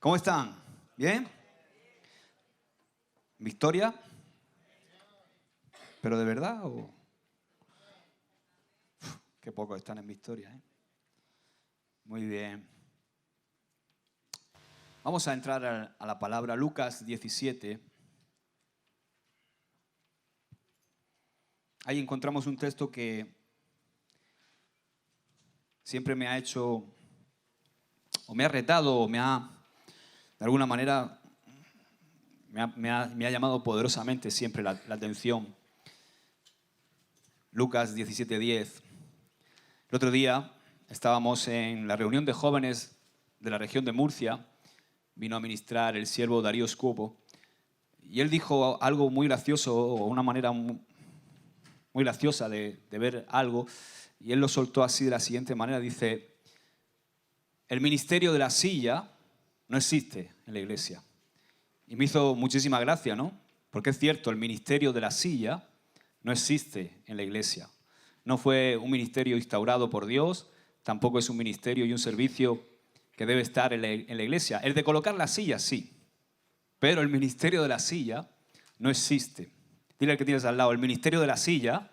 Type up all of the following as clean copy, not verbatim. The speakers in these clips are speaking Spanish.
¿Cómo están? ¿Bien? ¿Victoria? ¿Pero de verdad o...? Qué pocos están en victoria, ¿eh? Muy bien. Vamos a entrar a la palabra Lucas 17. Ahí encontramos un texto que siempre me ha hecho, o me ha retado, o de alguna manera, me ha llamado poderosamente siempre la atención. Lucas 17:10. El otro día estábamos en la reunión de jóvenes de la región de Murcia. Vino a ministrar el siervo Darío Scopo. Y él dijo algo muy gracioso, o una manera muy graciosa de ver algo. Y él lo soltó así de la siguiente manera. Dice, el ministerio de la silla no existe en la iglesia. Y me hizo muchísima gracia, ¿no? Porque es cierto, el ministerio de la silla no existe en la iglesia. No fue un ministerio instaurado por Dios, tampoco es un ministerio y un servicio que debe estar en la iglesia. El de colocar la silla, sí, pero el ministerio de la silla no existe. Dile al que tienes al lado, el ministerio de la silla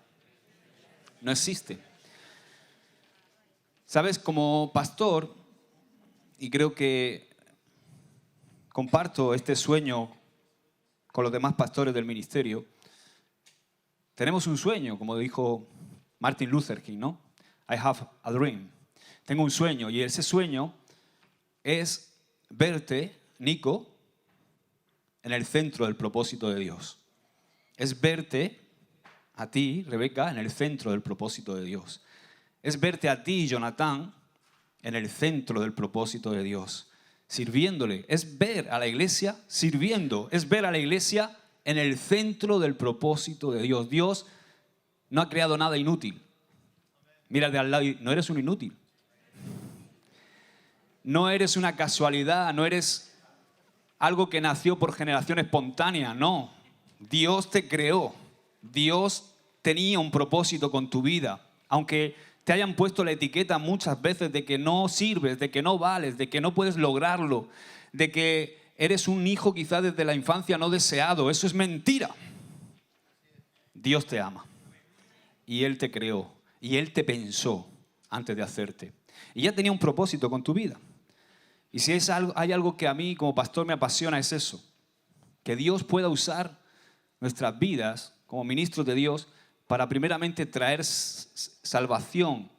no existe. ¿Sabes? Como pastor, y creo que comparto este sueño con los demás pastores del ministerio, tenemos un sueño, como dijo Martin Luther King, ¿no? I have a dream. Tengo un sueño, y ese sueño es verte, Nico, en el centro del propósito de Dios. Es verte a ti, Rebeca, en el centro del propósito de Dios. Es verte a ti, Jonathan, en el centro del propósito de Dios, sirviéndole. Es ver a la iglesia sirviendo. Es ver a la iglesia en el centro del propósito de Dios. Dios no ha creado nada inútil. Mira de al lado y no eres un inútil. No eres una casualidad, no eres algo que nació por generación espontánea, no. Dios te creó. Dios tenía un propósito con tu vida. Aunque te hayan puesto la etiqueta muchas veces de que no sirves, de que no vales, de que no puedes lograrlo, de que eres un hijo quizás desde la infancia no deseado. Eso es mentira. Dios te ama. Y Él te creó. Y Él te pensó antes de hacerte. Y ya tenía un propósito con tu vida. Y si hay algo que a mí como pastor me apasiona es eso. Que Dios pueda usar nuestras vidas como ministros de Dios para primeramente traer salvación,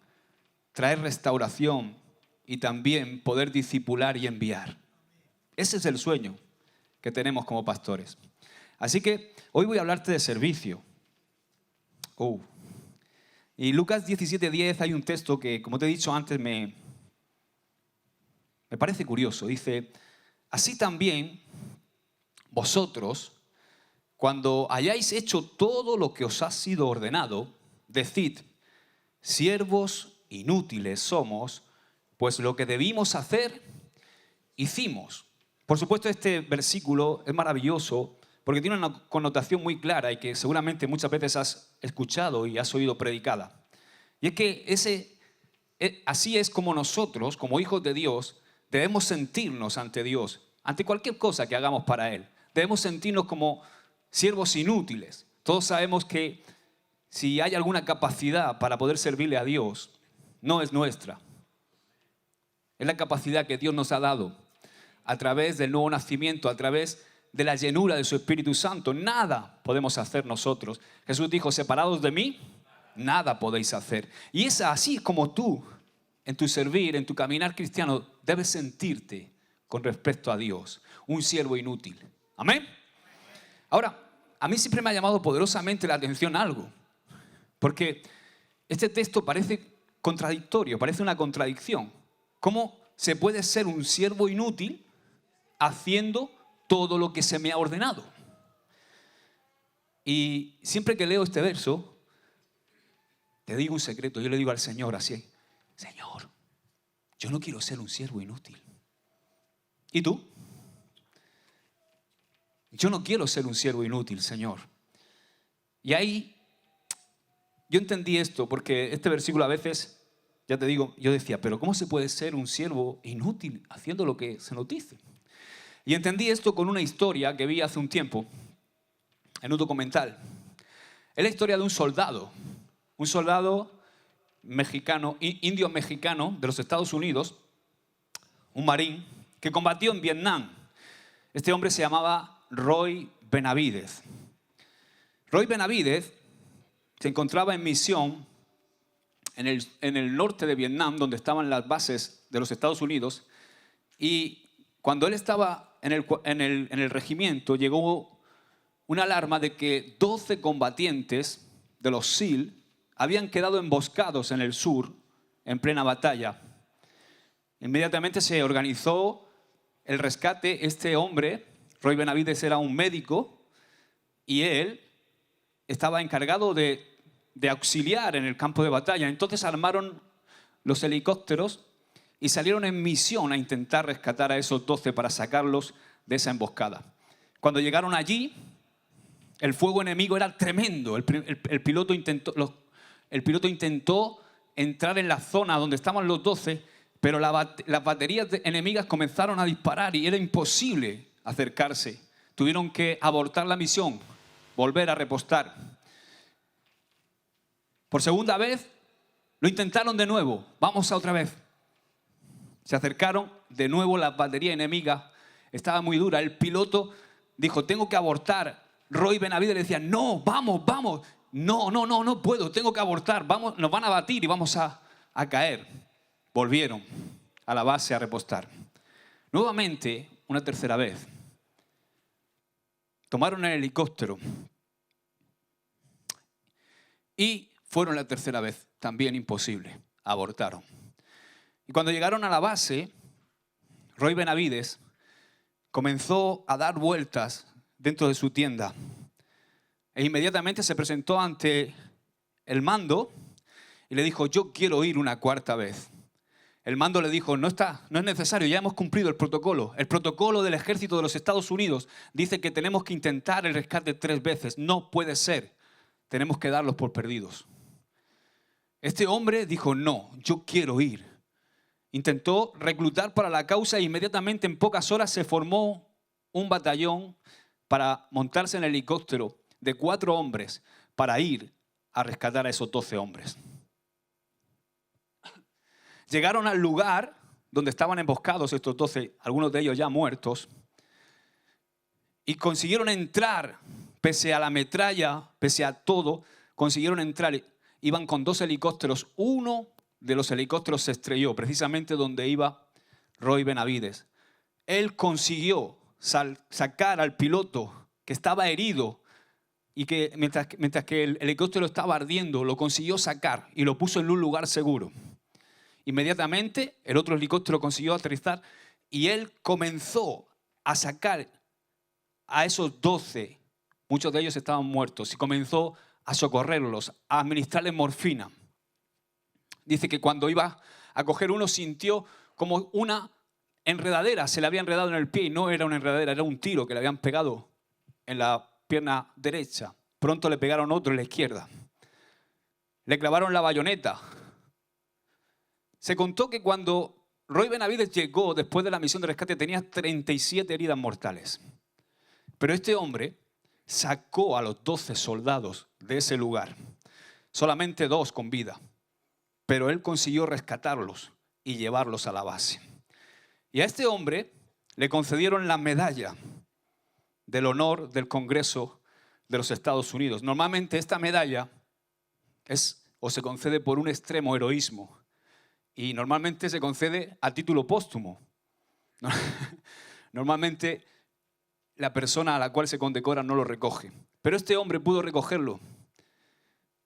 traer restauración y también poder discipular y enviar. Ese es el sueño que tenemos como pastores. Así que hoy voy a hablarte de servicio. Y Lucas 17:10 hay un texto que, como te he dicho antes, me parece curioso. Dice, así también vosotros, cuando hayáis hecho todo lo que os ha sido ordenado, decid, siervos inútiles somos, pues lo que debimos hacer, hicimos. Por supuesto, este versículo es maravilloso porque tiene una connotación muy clara y que seguramente muchas veces has escuchado y has oído predicada. Y es que así es como nosotros, como hijos de Dios, debemos sentirnos ante Dios, ante cualquier cosa que hagamos para Él. Debemos sentirnos como siervos inútiles. Todos sabemos que si hay alguna capacidad para poder servirle a Dios, no es nuestra. Es la capacidad que Dios nos ha dado a través del nuevo nacimiento, a través de la llenura de su Espíritu Santo. Nada podemos hacer nosotros. Jesús dijo, separados de mí, nada podéis hacer. Y es así como tú, en tu servir, en tu caminar cristiano, debes sentirte con respecto a Dios, un siervo inútil. Amén. Ahora, a mí siempre me ha llamado poderosamente la atención algo, porque este texto parece contradictorio, parece una contradicción. ¿Cómo se puede ser un siervo inútil haciendo todo lo que se me ha ordenado? Y siempre que leo este verso, te digo un secreto, yo le digo al Señor así, Señor, yo no quiero ser un siervo inútil. ¿Y tú? Yo no quiero ser un siervo inútil, Señor. Y ahí yo entendí esto, porque este versículo a veces, ya te digo, yo decía, pero ¿cómo se puede ser un siervo inútil haciendo lo que se nos dice? Y entendí esto con una historia que vi hace un tiempo en un documental. Es la historia de un soldado mexicano, indio mexicano de los Estados Unidos, un marín que combatió en Vietnam. Este hombre se llamaba Roy Benavidez. Roy Benavidez se encontraba en misión en el norte de Vietnam, donde estaban las bases de los Estados Unidos, y cuando él estaba en el regimiento, llegó una alarma de que 12 combatientes de los SEAL habían quedado emboscados en el sur en plena batalla. Inmediatamente se organizó el rescate. Este hombre, Roy Benavidez, era un médico y él estaba encargado de auxiliar en el campo de batalla. Entonces armaron los helicópteros y salieron en misión a intentar rescatar a esos 12 para sacarlos de esa emboscada. Cuando llegaron allí, el fuego enemigo era tremendo. El piloto intentó entrar en la zona donde estaban los 12, pero las baterías enemigas comenzaron a disparar y era imposible acercarse. Tuvieron que abortar la misión, volver a repostar. Por segunda vez, lo intentaron de nuevo. Vamos a otra vez. Se acercaron de nuevo, las baterías enemigas estaba muy dura. El piloto dijo, tengo que abortar. Roy Benavidez le decía, no, vamos. No puedo, tengo que abortar. Vamos, nos van a batir y vamos a caer. Volvieron a la base a repostar. Nuevamente, una tercera vez, tomaron el helicóptero y fueron la tercera vez, también imposible, abortaron. Y cuando llegaron a la base, Roy Benavidez comenzó a dar vueltas dentro de su tienda e inmediatamente se presentó ante el mando y le dijo, yo quiero ir una cuarta vez. El mando le dijo, no es necesario, ya hemos cumplido el protocolo. El protocolo del ejército de los Estados Unidos dice que tenemos que intentar el rescate 3 veces. No puede ser, tenemos que darlos por perdidos. Este hombre dijo, no, yo quiero ir. Intentó reclutar para la causa e inmediatamente en pocas horas se formó un batallón para montarse en el helicóptero de 4 hombres para ir a rescatar a esos 12 hombres. Llegaron al lugar donde estaban emboscados estos 12, algunos de ellos ya muertos, y consiguieron entrar, pese a la metralla, pese a todo, consiguieron entrar. Iban con 2 helicópteros, uno de los helicópteros se estrelló, precisamente donde iba Roy Benavidez. Él consiguió sacar al piloto que estaba herido y que mientras que el helicóptero estaba ardiendo, lo consiguió sacar y lo puso en un lugar seguro. Inmediatamente el otro helicóptero consiguió aterrizar y él comenzó a sacar a esos 12, muchos de ellos estaban muertos, y comenzó a socorrerlos, a administrarles morfina. Dice que cuando iba a coger uno sintió como una enredadera, se le había enredado en el pie y no era una enredadera, era un tiro que le habían pegado en la pierna derecha. Pronto le pegaron otro en la izquierda. Le clavaron la bayoneta. Se contó que cuando Roy Benavidez llegó después de la misión de rescate tenía 37 heridas mortales. Pero este hombre sacó a los 12 soldados de ese lugar. Solamente 2 con vida. Pero él consiguió rescatarlos y llevarlos a la base. Y a este hombre le concedieron la medalla del honor del Congreso de los Estados Unidos. Normalmente esta medalla se concede por un extremo heroísmo. Y normalmente se concede a título póstumo. Normalmente la persona a la cual se condecora no lo recoge. Pero este hombre pudo recogerlo.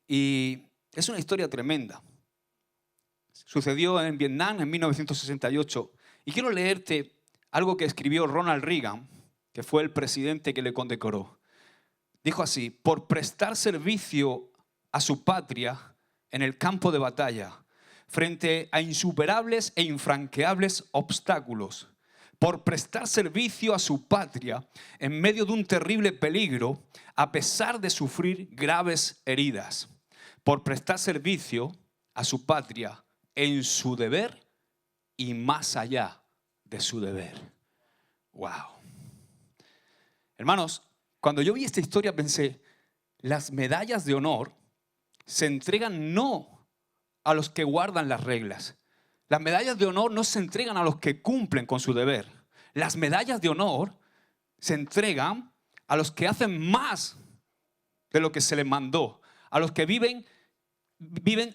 Y es una historia tremenda. Sucedió en Vietnam en 1968. Y quiero leerte algo que escribió Ronald Reagan, que fue el presidente que le condecoró. Dijo así, por prestar servicio a su patria en el campo de batalla, frente a insuperables e infranqueables obstáculos, por prestar servicio a su patria en medio de un terrible peligro, a pesar de sufrir graves heridas, por prestar servicio a su patria en su deber y más allá de su deber. ¡Wow! Hermanos, cuando yo vi esta historia pensé, las medallas de honor se entregan no a los que guardan las reglas. Las medallas de honor no se entregan a los que cumplen con su deber. Las medallas de honor se entregan a los que hacen más de lo que se les mandó, a los que viven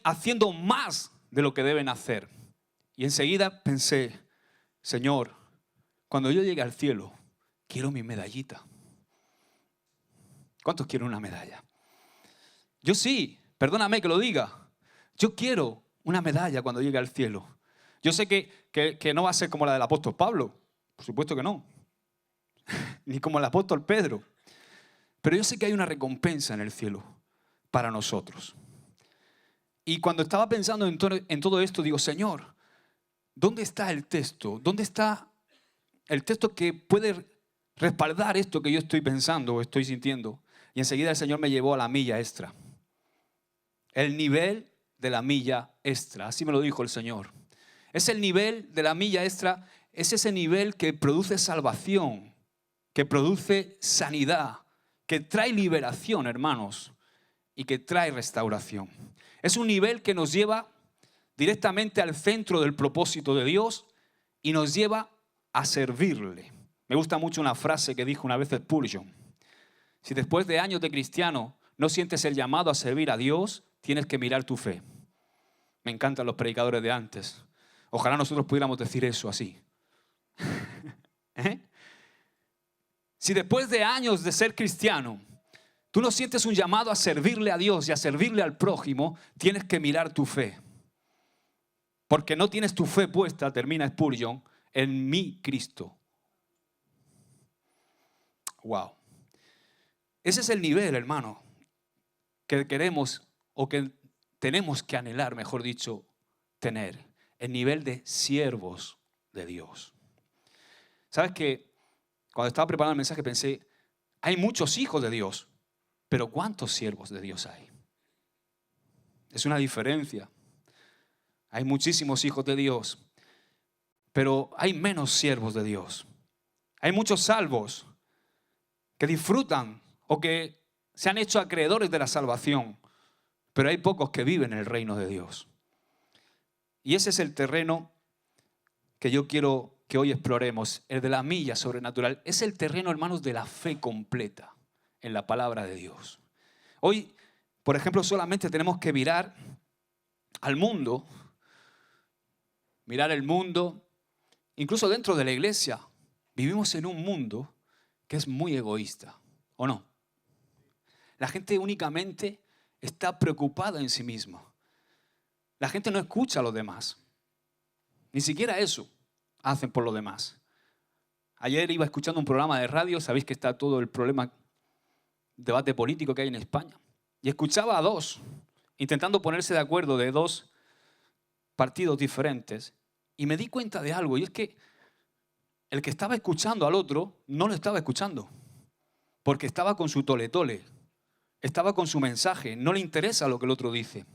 haciendo más de lo que deben hacer. Y enseguida pensé, Señor, cuando yo llegue al cielo, quiero mi medallita. ¿Cuántos quieren una medalla? Yo sí, perdóname que lo diga. Yo quiero una medalla cuando llegue al cielo. Yo sé que no va a ser como la del apóstol Pablo. Por supuesto que no. Ni como el apóstol Pedro. Pero yo sé que hay una recompensa en el cielo para nosotros. Y cuando estaba pensando en todo esto, digo, Señor, ¿dónde está el texto? ¿Dónde está el texto que puede respaldar esto que yo estoy pensando o estoy sintiendo? Y enseguida el Señor me llevó a la milla extra. El nivel de la milla extra. Así me lo dijo el Señor. Es el nivel de la milla extra, es ese nivel que produce salvación, que produce sanidad, que trae liberación, hermanos, y que trae restauración. Es un nivel que nos lleva directamente al centro del propósito de Dios y nos lleva a servirle. Me gusta mucho una frase que dijo una vez Spurgeon. Si después de años de cristiano no sientes el llamado a servir a Dios, tienes que mirar tu fe. Me encantan los predicadores de antes. Ojalá nosotros pudiéramos decir eso así. Si después de años de ser cristiano, tú no sientes un llamado a servirle a Dios y a servirle al prójimo, tienes que mirar tu fe. Porque no tienes tu fe puesta, termina Spurgeon, en mi Cristo. Wow. Ese es el nivel, hermano, que queremos o que tenemos que anhelar, mejor dicho, tener. El nivel de siervos de Dios. ¿Sabes qué? Cuando estaba preparando el mensaje pensé, hay muchos hijos de Dios, pero ¿cuántos siervos de Dios hay? Es una diferencia. Hay muchísimos hijos de Dios, pero hay menos siervos de Dios. Hay muchos salvos que disfrutan o que se han hecho acreedores de la salvación, pero hay pocos que viven en el reino de Dios. Y ese es el terreno que yo quiero que hoy exploremos, el de la milla sobrenatural. Es el terreno, hermanos, de la fe completa en la palabra de Dios. Hoy, por ejemplo, solamente tenemos que mirar al mundo, mirar el mundo, incluso dentro de la iglesia. Vivimos en un mundo que es muy egoísta, ¿o no? La gente únicamente está preocupada en sí misma. La gente no escucha a los demás. Ni siquiera eso hacen por los demás. Ayer iba escuchando un programa de radio, sabéis que está todo el problema, debate político que hay en España. Y escuchaba a dos, intentando ponerse de acuerdo de dos partidos diferentes. Y me di cuenta de algo, y es que el que estaba escuchando al otro no lo estaba escuchando. Porque estaba con su tole-tole, estaba con su mensaje, no le interesa lo que el otro dice.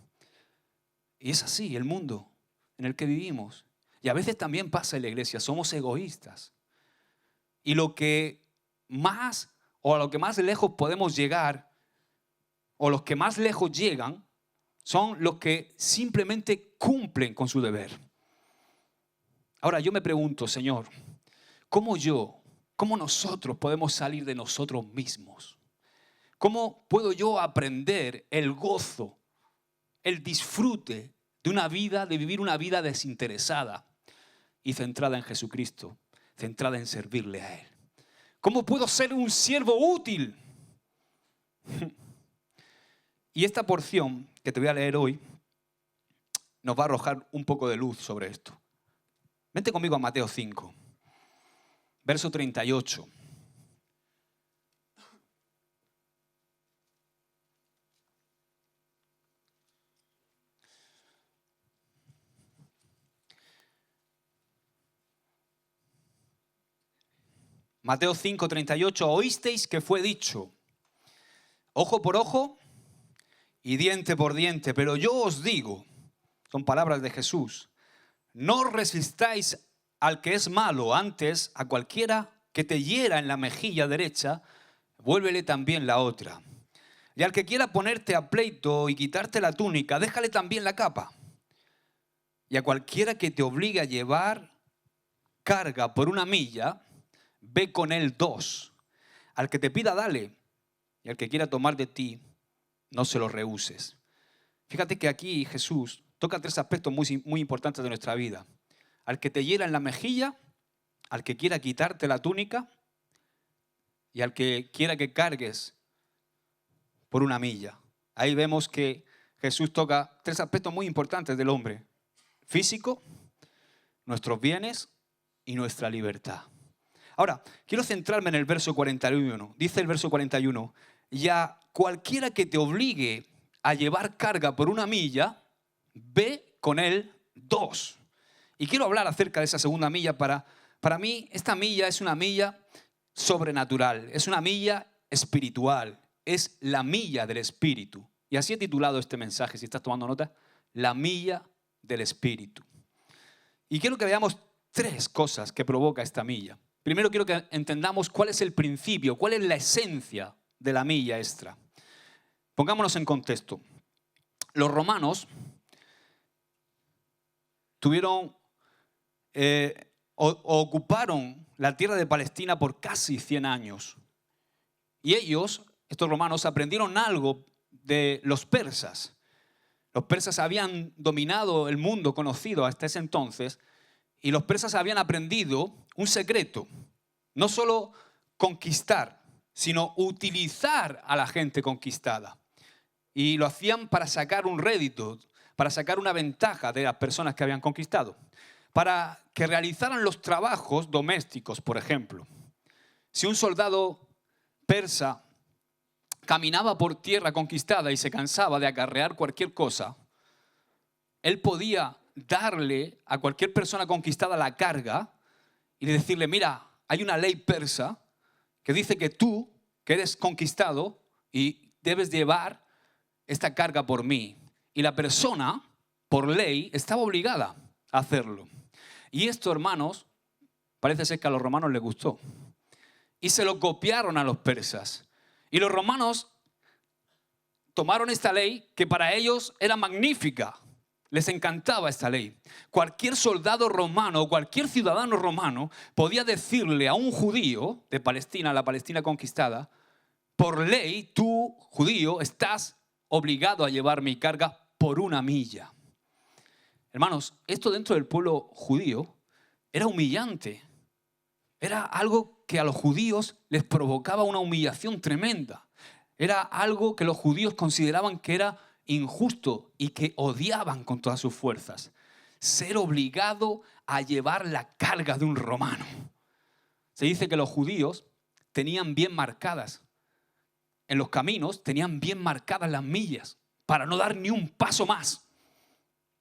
Y es así el mundo en el que vivimos. Y a veces también pasa en la iglesia, somos egoístas. Y lo que más, o a lo que más lejos podemos llegar, o los que más lejos llegan, son los que simplemente cumplen con su deber. Ahora yo me pregunto, Señor, ¿cómo nosotros podemos salir de nosotros mismos? ¿Cómo puedo yo aprender el gozo, el disfrute de una vida, de vivir una vida desinteresada y centrada en Jesucristo, centrada en servirle a Él? ¿Cómo puedo ser un siervo útil? Y esta porción que te voy a leer hoy nos va a arrojar un poco de luz sobre esto. Vente conmigo a Mateo 5, verso 38. Mateo 5, 38. Oísteis que fue dicho, ojo por ojo y diente por diente, pero yo os digo, son palabras de Jesús, no resistáis al que es malo, antes a cualquiera que te hiera en la mejilla derecha, vuélvele también la otra. Y al que quiera ponerte a pleito y quitarte la túnica, déjale también la capa. Y a cualquiera que te obligue a llevar carga por 1 milla, ve con él 2. Al que te pida, dale. Y al que quiera tomar de ti, no se lo rehuses. Fíjate que aquí Jesús toca 3 aspectos muy importantes de nuestra vida. Al que te hiera en la mejilla, al que quiera quitarte la túnica y al que quiera que cargues por 1 milla. Ahí vemos que Jesús toca 3 aspectos muy importantes del hombre. Físico, nuestros bienes y nuestra libertad. Ahora, quiero centrarme en el verso 41. Dice el verso 41, y a cualquiera que te obligue a llevar carga por 1 milla, ve con él 2. Y quiero hablar acerca de esa segunda milla. Para mí, esta milla es una milla sobrenatural, es una milla espiritual, es la milla del Espíritu. Y así he titulado este mensaje, si estás tomando nota, la milla del Espíritu. Y quiero que veamos 3 cosas que provoca esta milla. Primero quiero que entendamos cuál es el principio, cuál es la esencia de la milla extra. Pongámonos en contexto. Los romanos ocuparon la tierra de Palestina por casi 100 años. Y ellos, estos romanos, aprendieron algo de los persas. Los persas habían dominado el mundo conocido hasta ese entonces y los persas habían aprendido un secreto. No solo conquistar, sino utilizar a la gente conquistada. Y lo hacían para sacar un rédito, para sacar una ventaja de las personas que habían conquistado. Para que realizaran los trabajos domésticos, por ejemplo. Si un soldado persa caminaba por tierra conquistada y se cansaba de acarrear cualquier cosa, él podía darle a cualquier persona conquistada la carga y decirle, mira, hay una ley persa que dice que tú, que eres conquistado, y debes llevar esta carga por mí. Y la persona, por ley, estaba obligada a hacerlo. Y esto, hermanos, parece ser que a los romanos les gustó. Y se lo copiaron a los persas. Y los romanos tomaron esta ley que para ellos era magnífica. Les encantaba esta ley. Cualquier soldado romano o cualquier ciudadano romano podía decirle a un judío de Palestina, la Palestina conquistada, por ley, tú, judío, estás obligado a llevar mi carga por 1 milla. Hermanos, esto dentro del pueblo judío era humillante. Era algo que a los judíos les provocaba una humillación tremenda. Era algo que los judíos consideraban que era injusto y que odiaban con todas sus fuerzas. Ser obligado a llevar la carga de un romano. Se dice que los judíos tenían bien marcadas, en los caminos tenían bien marcadas las millas para no dar ni un paso más.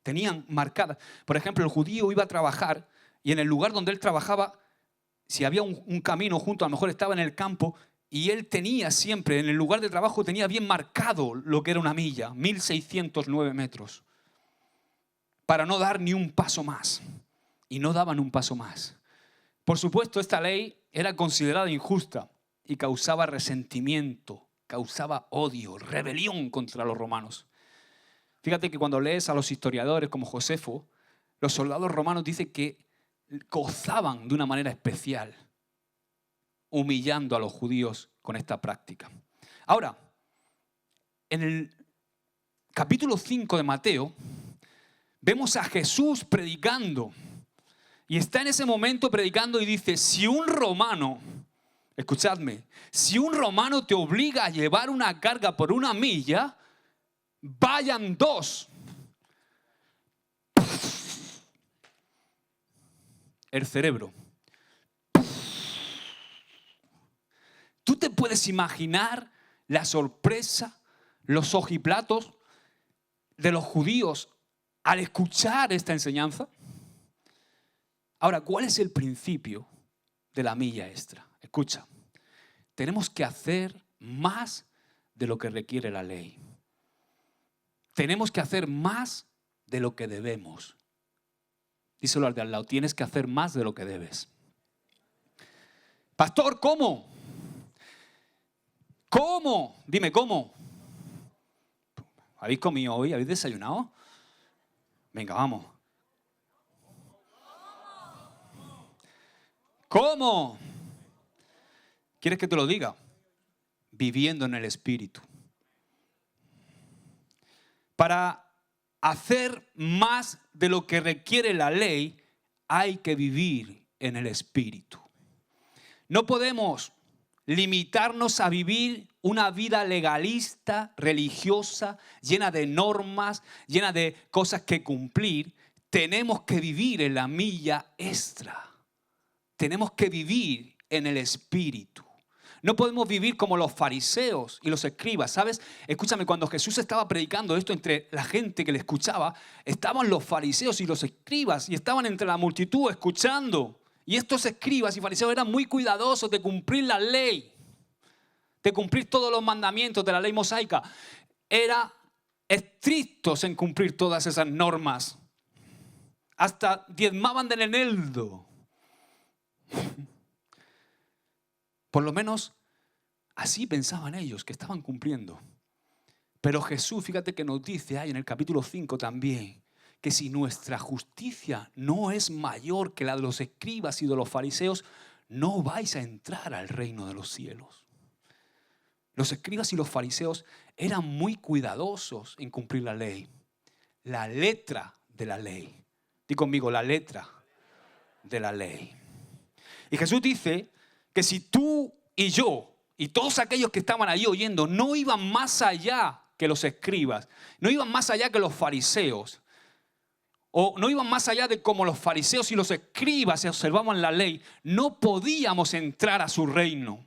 Tenían marcadas. Por ejemplo, el judío iba a trabajar y en el lugar donde él trabajaba, si había un camino junto, a lo mejor estaba en el campo, y él tenía siempre, en el lugar de trabajo, tenía bien marcado lo que era 1 milla, 1609 metros, para no dar ni un paso más. Y no daban un paso más. Por supuesto, esta ley era considerada injusta y causaba resentimiento, causaba odio, rebelión contra los romanos. Fíjate que cuando lees a los historiadores como Josefo, los soldados romanos dicen que gozaban de una manera especial, humillando a los judíos con esta práctica. Ahora, en el capítulo 5 de Mateo, vemos a Jesús predicando. Y está en ese momento predicando y dice, si un romano, escuchadme, si un romano te obliga a llevar una carga por 1 milla, vayan 2. El cerebro. ¿Tú te puedes imaginar la sorpresa, los ojiplatos de los judíos al escuchar esta enseñanza? Ahora, ¿cuál es el principio de la milla extra? Escucha, tenemos que hacer más de lo que requiere la ley. Tenemos que hacer más de lo que debemos. Díselo al de al lado, tienes que hacer más de lo que debes. Pastor, ¿cómo? ¿Cómo? Dime, ¿cómo? ¿Habéis comido hoy? ¿Habéis desayunado? Venga, vamos. ¿Cómo? ¿Quieres que te lo diga? Viviendo en el Espíritu. Para hacer más de lo que requiere la ley, hay que vivir en el Espíritu. No podemos limitarnos a vivir una vida legalista, religiosa, llena de normas, llena de cosas que cumplir. Tenemos que vivir en la milla extra. Tenemos que vivir en el Espíritu. No podemos vivir como los fariseos y los escribas, ¿sabes? Escúchame, cuando Jesús estaba predicando esto entre la gente que le escuchaba, estaban los fariseos y los escribas y estaban entre la multitud escuchando. Y estos escribas y fariseos eran muy cuidadosos de cumplir la ley, de cumplir todos los mandamientos de la ley mosaica. Eran estrictos en cumplir todas esas normas. Hasta diezmaban del eneldo. Por lo menos así pensaban ellos, que estaban cumpliendo. Pero Jesús, fíjate que nos dice ahí en el capítulo 5 también, que si nuestra justicia no es mayor que la de los escribas y de los fariseos, no vais a entrar al reino de los cielos. Los escribas y los fariseos eran muy cuidadosos en cumplir la ley. La letra de la ley. Di conmigo, la letra de la ley. Y Jesús dice que si tú y yo y todos aquellos que estaban allí oyendo no iban más allá que los escribas, no iban más allá que los fariseos, o no iban más allá de como los fariseos y los escribas se observaban la ley, no podíamos entrar a su reino.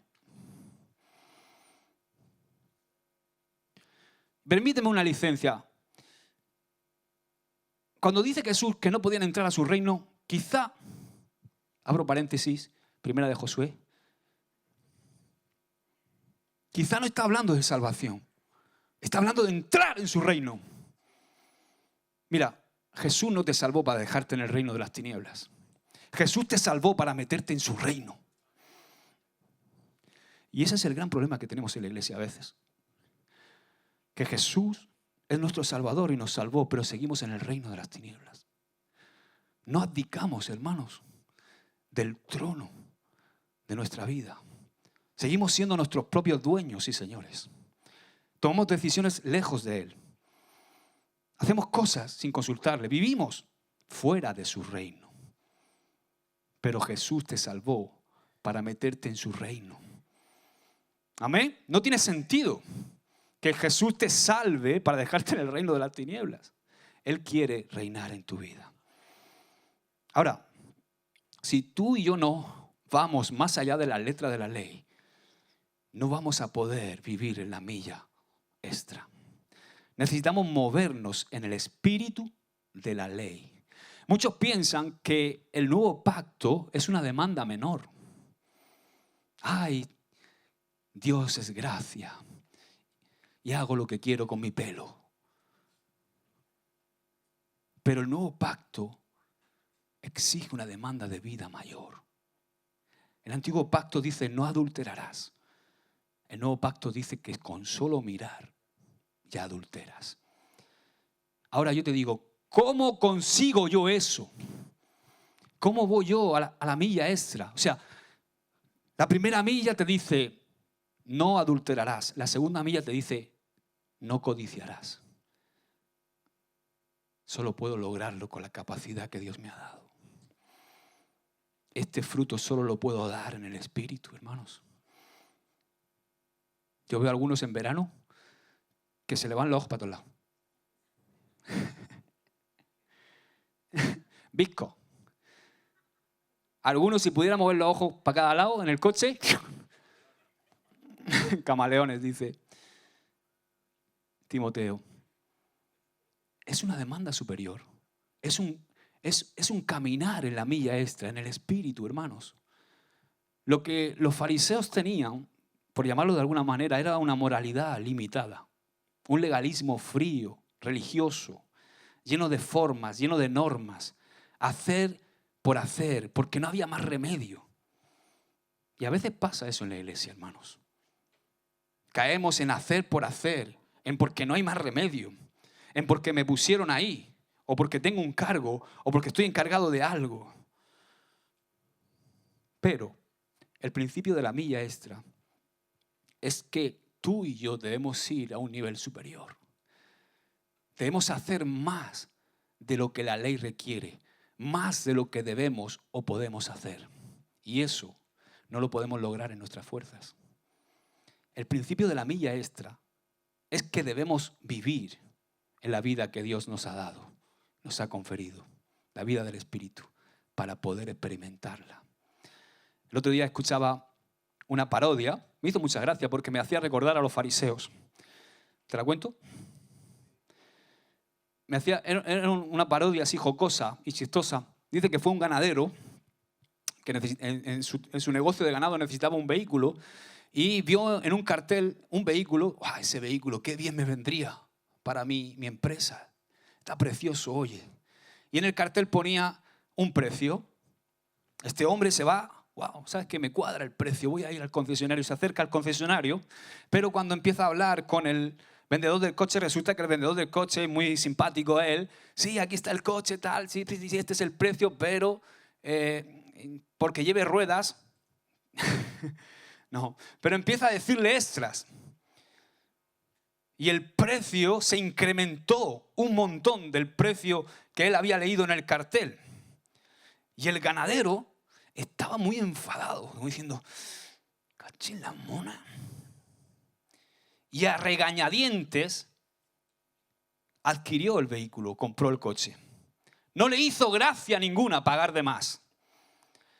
Permíteme una licencia. Cuando dice Jesús que no podían entrar a su reino, quizá, abro paréntesis, primera de Josué, quizá no está hablando de salvación. Está hablando de entrar en su reino. Mira, Jesús no te salvó para dejarte en el reino de las tinieblas. Jesús te salvó para meterte en su reino. Y ese es el gran problema que tenemos en la iglesia a veces. Que Jesús es nuestro Salvador y nos salvó, pero seguimos en el reino de las tinieblas. No abdicamos, hermanos, del trono de nuestra vida. Seguimos siendo nuestros propios dueños y señores. Tomamos decisiones lejos de Él. Hacemos cosas sin consultarle. Vivimos fuera de su reino. Pero Jesús te salvó para meterte en su reino. Amén. No tiene sentido que Jesús te salve para dejarte en el reino de las tinieblas. Él quiere reinar en tu vida. Ahora, si tú y yo no vamos más allá de la letra de la ley, no vamos a poder vivir en la milla extra. Necesitamos movernos en el espíritu de la ley. Muchos piensan que el nuevo pacto es una demanda menor. Ay, Dios es gracia y hago lo que quiero con mi pelo. Pero el nuevo pacto exige una demanda de vida mayor. El antiguo pacto dice no adulterarás. El nuevo pacto dice que con solo mirar ya adulteras. Ahora yo te digo, ¿cómo consigo yo eso? ¿Cómo voy yo a la milla extra? O sea, la primera milla te dice no adulterarás. La segunda milla te dice no codiciarás. Solo puedo lograrlo con la capacidad que Dios me ha dado. Este fruto solo lo puedo dar en el Espíritu, hermanos. Yo veo a algunos en verano que se le van los ojos para todos lados. Visco. Algunos, si pudieran mover los ojos para cada lado en el coche, camaleones, dice Timoteo. Es una demanda superior. Es un caminar en la milla extra, en el espíritu, hermanos. Lo que los fariseos tenían, por llamarlo de alguna manera, era una moralidad limitada. Un legalismo frío, religioso, lleno de formas, lleno de normas. Hacer por hacer, porque no había más remedio. Y a veces pasa eso en la iglesia, hermanos. caemos en hacer por hacer, en porque no hay más remedio, en porque me pusieron ahí, o porque tengo un cargo, o porque estoy encargado de algo. Pero el principio de la milla extra es que tú y yo debemos ir a un nivel superior. Debemos hacer más de lo que la ley requiere, más de lo que debemos o podemos hacer. Y eso no lo podemos lograr en nuestras fuerzas. El principio de la milla extra es que debemos vivir en la vida que Dios nos ha dado, nos ha conferido, la vida del Espíritu, para poder experimentarla. El otro día escuchaba una parodia, me hizo mucha gracia porque me hacía recordar a los fariseos. ¿Te la cuento? Era una parodia así jocosa y chistosa. Dice que fue un ganadero que en su negocio de ganado necesitaba un vehículo y vio en un cartel un vehículo. ¡Ah, ese vehículo, qué bien me vendría para mi empresa! Está precioso, oye. Y en el cartel ponía un precio. Este hombre se va, wow, ¿sabes qué? Me cuadra el precio, voy a ir al concesionario. Se acerca al concesionario, pero cuando empieza a hablar con el vendedor del coche, resulta que el vendedor del coche, muy simpático él, sí, aquí está el coche, tal, sí, este es el precio, pero porque lleve ruedas, no, pero empieza a decirle extras. Y el precio se incrementó un montón del precio que él había leído en el cartel. Y el ganadero estaba muy enfadado, como diciendo, cachín la mona. Y a regañadientes adquirió el vehículo, compró el coche. No le hizo gracia ninguna pagar de más.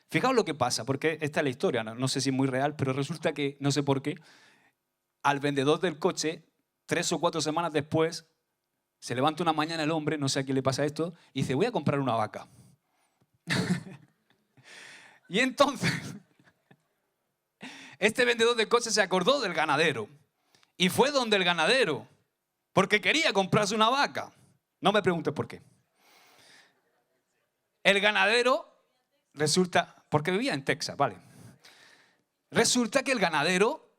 Fijaos lo que pasa, porque esta es la historia, no sé si es muy real, pero resulta que, no sé por qué, al vendedor del coche, 3 o 4 semanas después, se levanta una mañana el hombre, no sé a quién le pasa esto, y dice, voy a comprar una vaca. Y entonces, este vendedor del coche se acordó del ganadero y fue donde el ganadero, porque quería comprarse una vaca. No me preguntes por qué. El ganadero resulta, porque vivía en Texas, vale. Resulta que el ganadero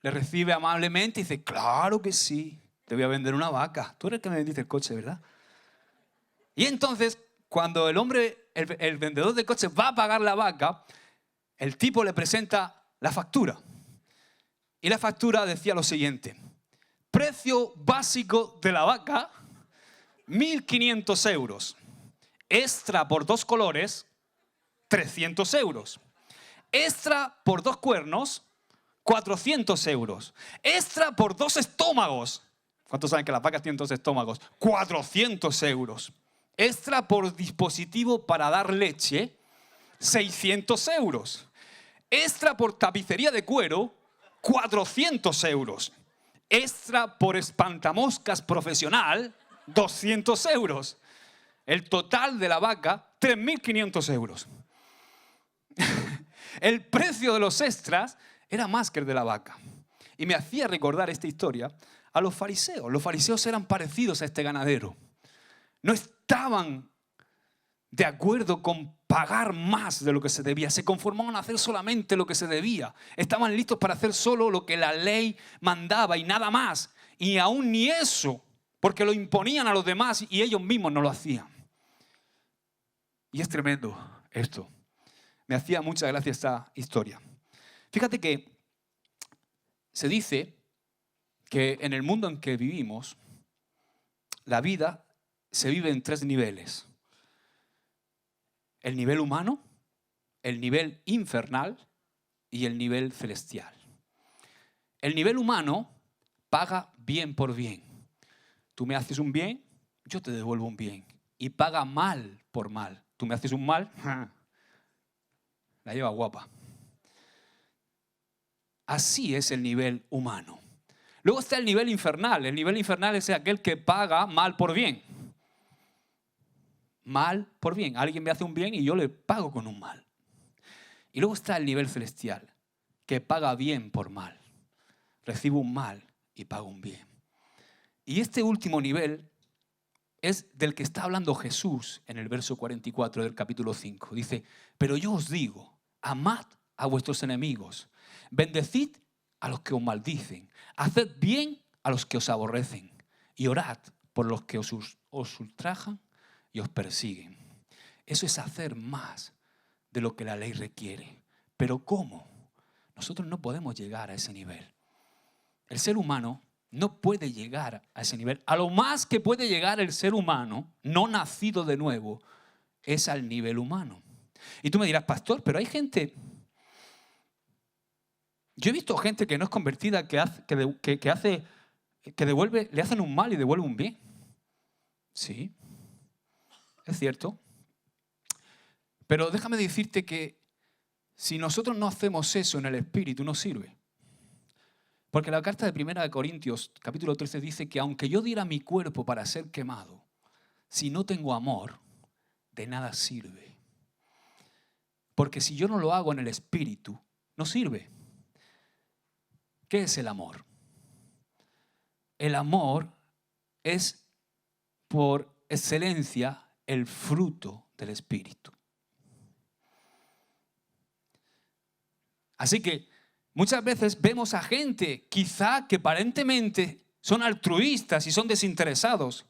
le recibe amablemente y dice, claro que sí, te voy a vender una vaca. Tú eres el que me vendiste el coche, ¿verdad? Y entonces, cuando el hombre, el vendedor del coche va a pagar la vaca, el tipo le presenta la factura. Y la factura decía lo siguiente: precio básico de la vaca, 1.500 euros. Extra por 2 colores, 300 euros. Extra por 2 cuernos, 400 euros. Extra por 2 estómagos. ¿Cuántos saben que las vacas tienen 2 estómagos? 400 euros. Extra por dispositivo para dar leche, 600 euros. Extra por tapicería de cuero, 400 euros. Extra por espantamoscas profesional, 200 euros. El total de la vaca, 3.500 euros. El precio de los extras era más que el de la vaca. Y me hacía recordar esta historia a los fariseos. Los fariseos eran parecidos a este ganadero. No estaban de acuerdo con pagar más de lo que se debía. Se conformaban a hacer solamente lo que se debía. Estaban listos para hacer solo lo que la ley mandaba y nada más. Y aún ni eso, porque lo imponían a los demás y ellos mismos no lo hacían. Y es tremendo esto. Me hacía mucha gracia esta historia. Fíjate que se dice que en el mundo en que vivimos, la vida se vive en 3 niveles. El nivel humano, el nivel infernal y el nivel celestial. El nivel humano paga bien por bien. Tú me haces un bien, yo te devuelvo un bien. Y paga mal por mal. Tú me haces un mal, la lleva guapa. Así es el nivel humano. Luego está el nivel infernal. El nivel infernal es aquel que paga mal por bien. Mal por bien. Alguien me hace un bien y yo le pago con un mal. Y luego está el nivel celestial, que paga bien por mal. Recibo un mal y pago un bien. Y este último nivel es del que está hablando Jesús en el verso 44 del capítulo 5. Dice, pero yo os digo, amad a vuestros enemigos, bendecid a los que os maldicen, haced bien a los que os aborrecen y orad por los que os ultrajan y os persiguen. Eso es hacer más de lo que la ley requiere. ¿Pero cómo? Nosotros no podemos llegar a ese nivel. El ser humano no puede llegar a ese nivel. A lo más que puede llegar el ser humano, no nacido de nuevo, es al nivel humano. Y tú me dirás, pastor, pero hay gente... Yo he visto gente que no es convertida, que devuelve, le hacen un mal y devuelve un bien. Sí, es cierto. Pero déjame decirte que si nosotros no hacemos eso en el Espíritu, no sirve. Porque la carta de 1 Corintios, capítulo 13, dice que aunque yo diera mi cuerpo para ser quemado, si no tengo amor, de nada sirve. Porque si yo no lo hago en el Espíritu, no sirve. ¿Qué es el amor? El amor es, por excelencia, el fruto del Espíritu. Así que muchas veces vemos a gente, quizá que aparentemente son altruistas y son desinteresados,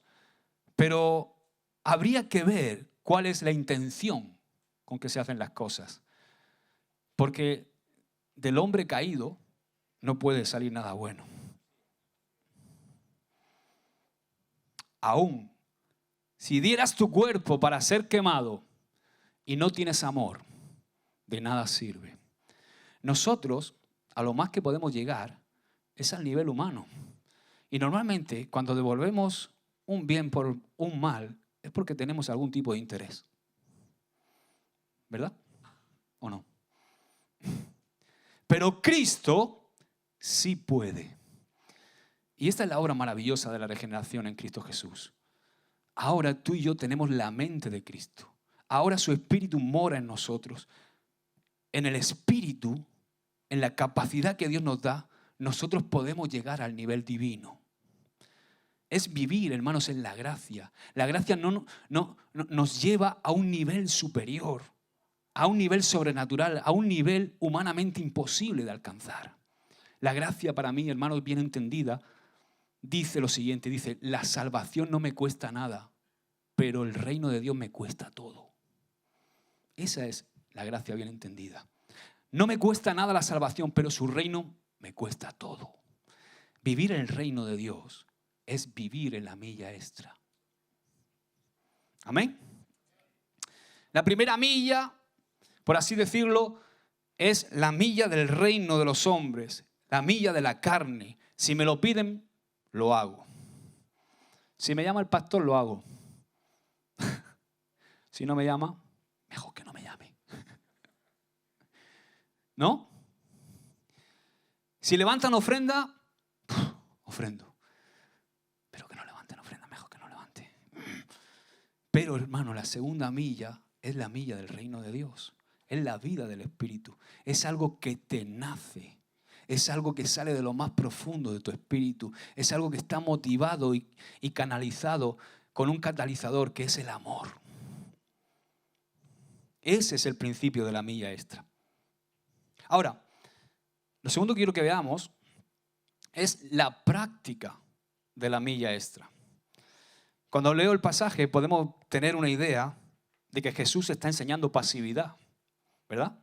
pero habría que ver cuál es la intención con que se hacen las cosas. Porque del hombre caído no puede salir nada bueno. Aún si dieras tu cuerpo para ser quemado y no tienes amor, de nada sirve. Nosotros, a lo más que podemos llegar, es al nivel humano. Y normalmente, cuando devolvemos un bien por un mal, es porque tenemos algún tipo de interés. ¿Verdad? ¿O no? Pero Cristo sí puede. Y esta es la obra maravillosa de la regeneración en Cristo Jesús. Ahora tú y yo tenemos la mente de Cristo. Ahora su Espíritu mora en nosotros. En el Espíritu, en la capacidad que Dios nos da, nosotros podemos llegar al nivel divino. Es vivir, hermanos, en la gracia. La gracia no nos lleva a un nivel superior, a un nivel sobrenatural, a un nivel humanamente imposible de alcanzar. La gracia para mí, hermanos, bien entendida, dice lo siguiente, dice, la salvación no me cuesta nada, pero el reino de Dios me cuesta todo. Esa es la gracia bien entendida. No me cuesta nada la salvación, pero su reino me cuesta todo. Vivir en el reino de Dios es vivir en la milla extra. Amén. La primera milla, por así decirlo, es la milla del reino de los hombres, la milla de la carne. Si me lo piden, lo hago. Si me llama el pastor, lo hago. Si no me llama, mejor que no me llame. ¿No? Si levantan ofrenda, ofrendo. Pero que no levanten ofrenda, mejor que no levante. Pero hermano, la segunda milla es la milla del reino de Dios. Es la vida del Espíritu. Es algo que te nace. Es algo que sale de lo más profundo de tu espíritu. Es algo que está motivado y canalizado con un catalizador que es el amor. Ese es el principio de la milla extra. Ahora, lo segundo que quiero que veamos es la práctica de la milla extra. Cuando leo el pasaje podemos tener una idea de que Jesús está enseñando pasividad, ¿verdad?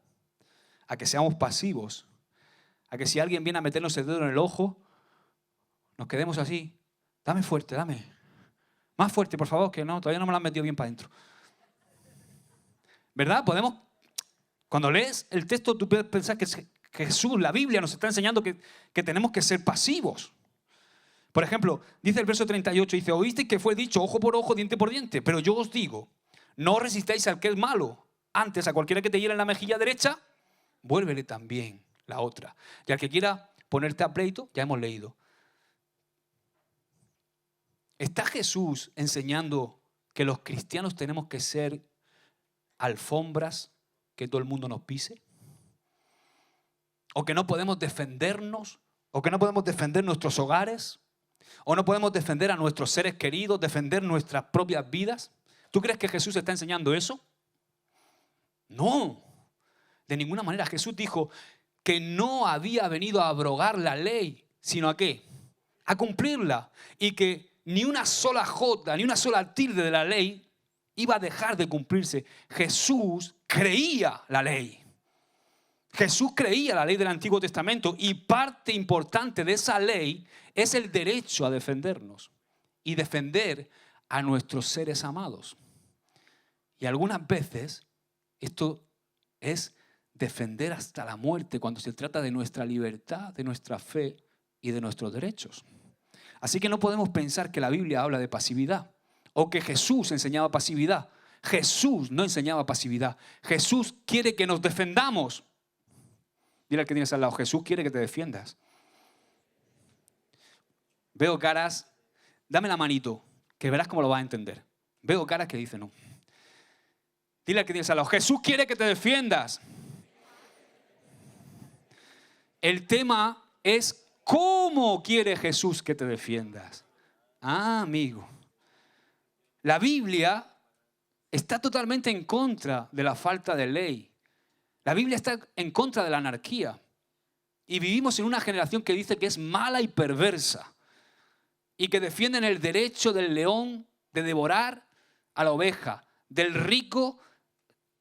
A que seamos pasivos, a que si alguien viene a meternos el dedo en el ojo, nos quedemos así. Dame fuerte, dame. Más fuerte, por favor, que no, todavía no me lo han metido bien para adentro. ¿Verdad? Cuando lees el texto, tú puedes pensar que Jesús, la Biblia, nos está enseñando que tenemos que ser pasivos. Por ejemplo, dice el verso 38, dice, oísteis que fue dicho ojo por ojo, diente por diente, pero yo os digo, no resistáis al que es malo. Antes, a cualquiera que te hiera en la mejilla derecha, vuélvele también la otra. Y al que quiera ponerte a pleito, ya hemos leído. ¿Está Jesús enseñando que los cristianos tenemos que ser alfombras que todo el mundo nos pise? ¿O que no podemos defendernos? ¿O que no podemos defender nuestros hogares? ¿O no podemos defender a nuestros seres queridos, defender nuestras propias vidas? ¿Tú crees que Jesús está enseñando eso? No, de ninguna manera. Jesús dijo, que no había venido a abrogar la ley, sino ¿a qué? A cumplirla. Y que ni una sola jota, ni una sola tilde de la ley iba a dejar de cumplirse. Jesús creía la ley. Jesús creía la ley del Antiguo Testamento y parte importante de esa ley es el derecho a defendernos y defender a nuestros seres amados. Y algunas veces esto es defender hasta la muerte cuando se trata de nuestra libertad, de nuestra fe y de nuestros derechos. Así que no podemos pensar que la Biblia habla de pasividad o que Jesús enseñaba pasividad. Jesús no enseñaba pasividad. Jesús quiere que nos defendamos. Dile al que tienes al lado, Jesús quiere que te defiendas. Veo caras, dame la manito, que verás cómo lo vas a entender. Veo caras que dicen no. Dile al que tienes al lado, Jesús quiere que te defiendas. El tema es cómo quiere Jesús que te defiendas. Ah, amigo. La Biblia está totalmente en contra de la falta de ley. La Biblia está en contra de la anarquía. Y vivimos en una generación que dice que es mala y perversa. Y que defienden el derecho del león de devorar a la oveja, del rico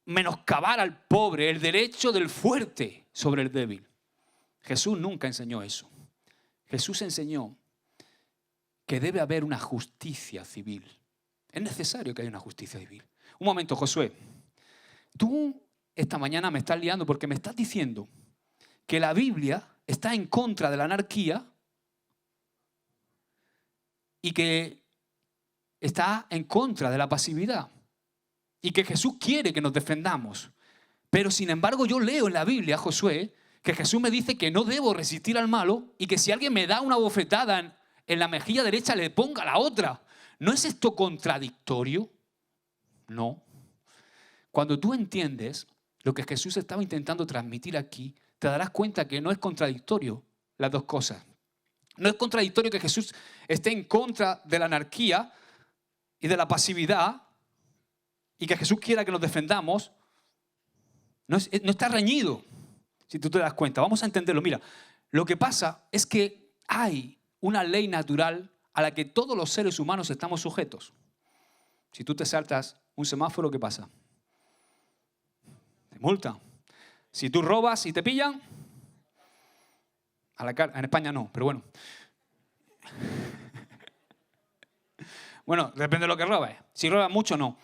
menoscabar al pobre, el derecho del fuerte sobre el débil. Jesús nunca enseñó eso. Jesús enseñó que debe haber una justicia civil. Es necesario que haya una justicia civil. Un momento, Josué. Tú esta mañana me estás liando porque me estás diciendo que la Biblia está en contra de la anarquía y que está en contra de la pasividad y que Jesús quiere que nos defendamos. Pero sin embargo yo leo en la Biblia, Josué, que Jesús me dice que no debo resistir al malo y que si alguien me da una bofetada en la mejilla derecha le ponga la otra. ¿No es esto contradictorio? No. Cuando tú entiendes lo que Jesús estaba intentando transmitir aquí, te darás cuenta que no es contradictorio las dos cosas. No es contradictorio que Jesús esté en contra de la anarquía y de la pasividad y que Jesús quiera que nos defendamos. No está reñido, si tú te das cuenta. Vamos a entenderlo. Mira, lo que pasa es que hay una ley natural a la que todos los seres humanos estamos sujetos. Si tú te saltas un semáforo, ¿qué pasa? Te multan. Si tú robas y te pillan, a la cárcel. En España no, pero bueno. Bueno, depende de lo que robes. Si robas mucho, no.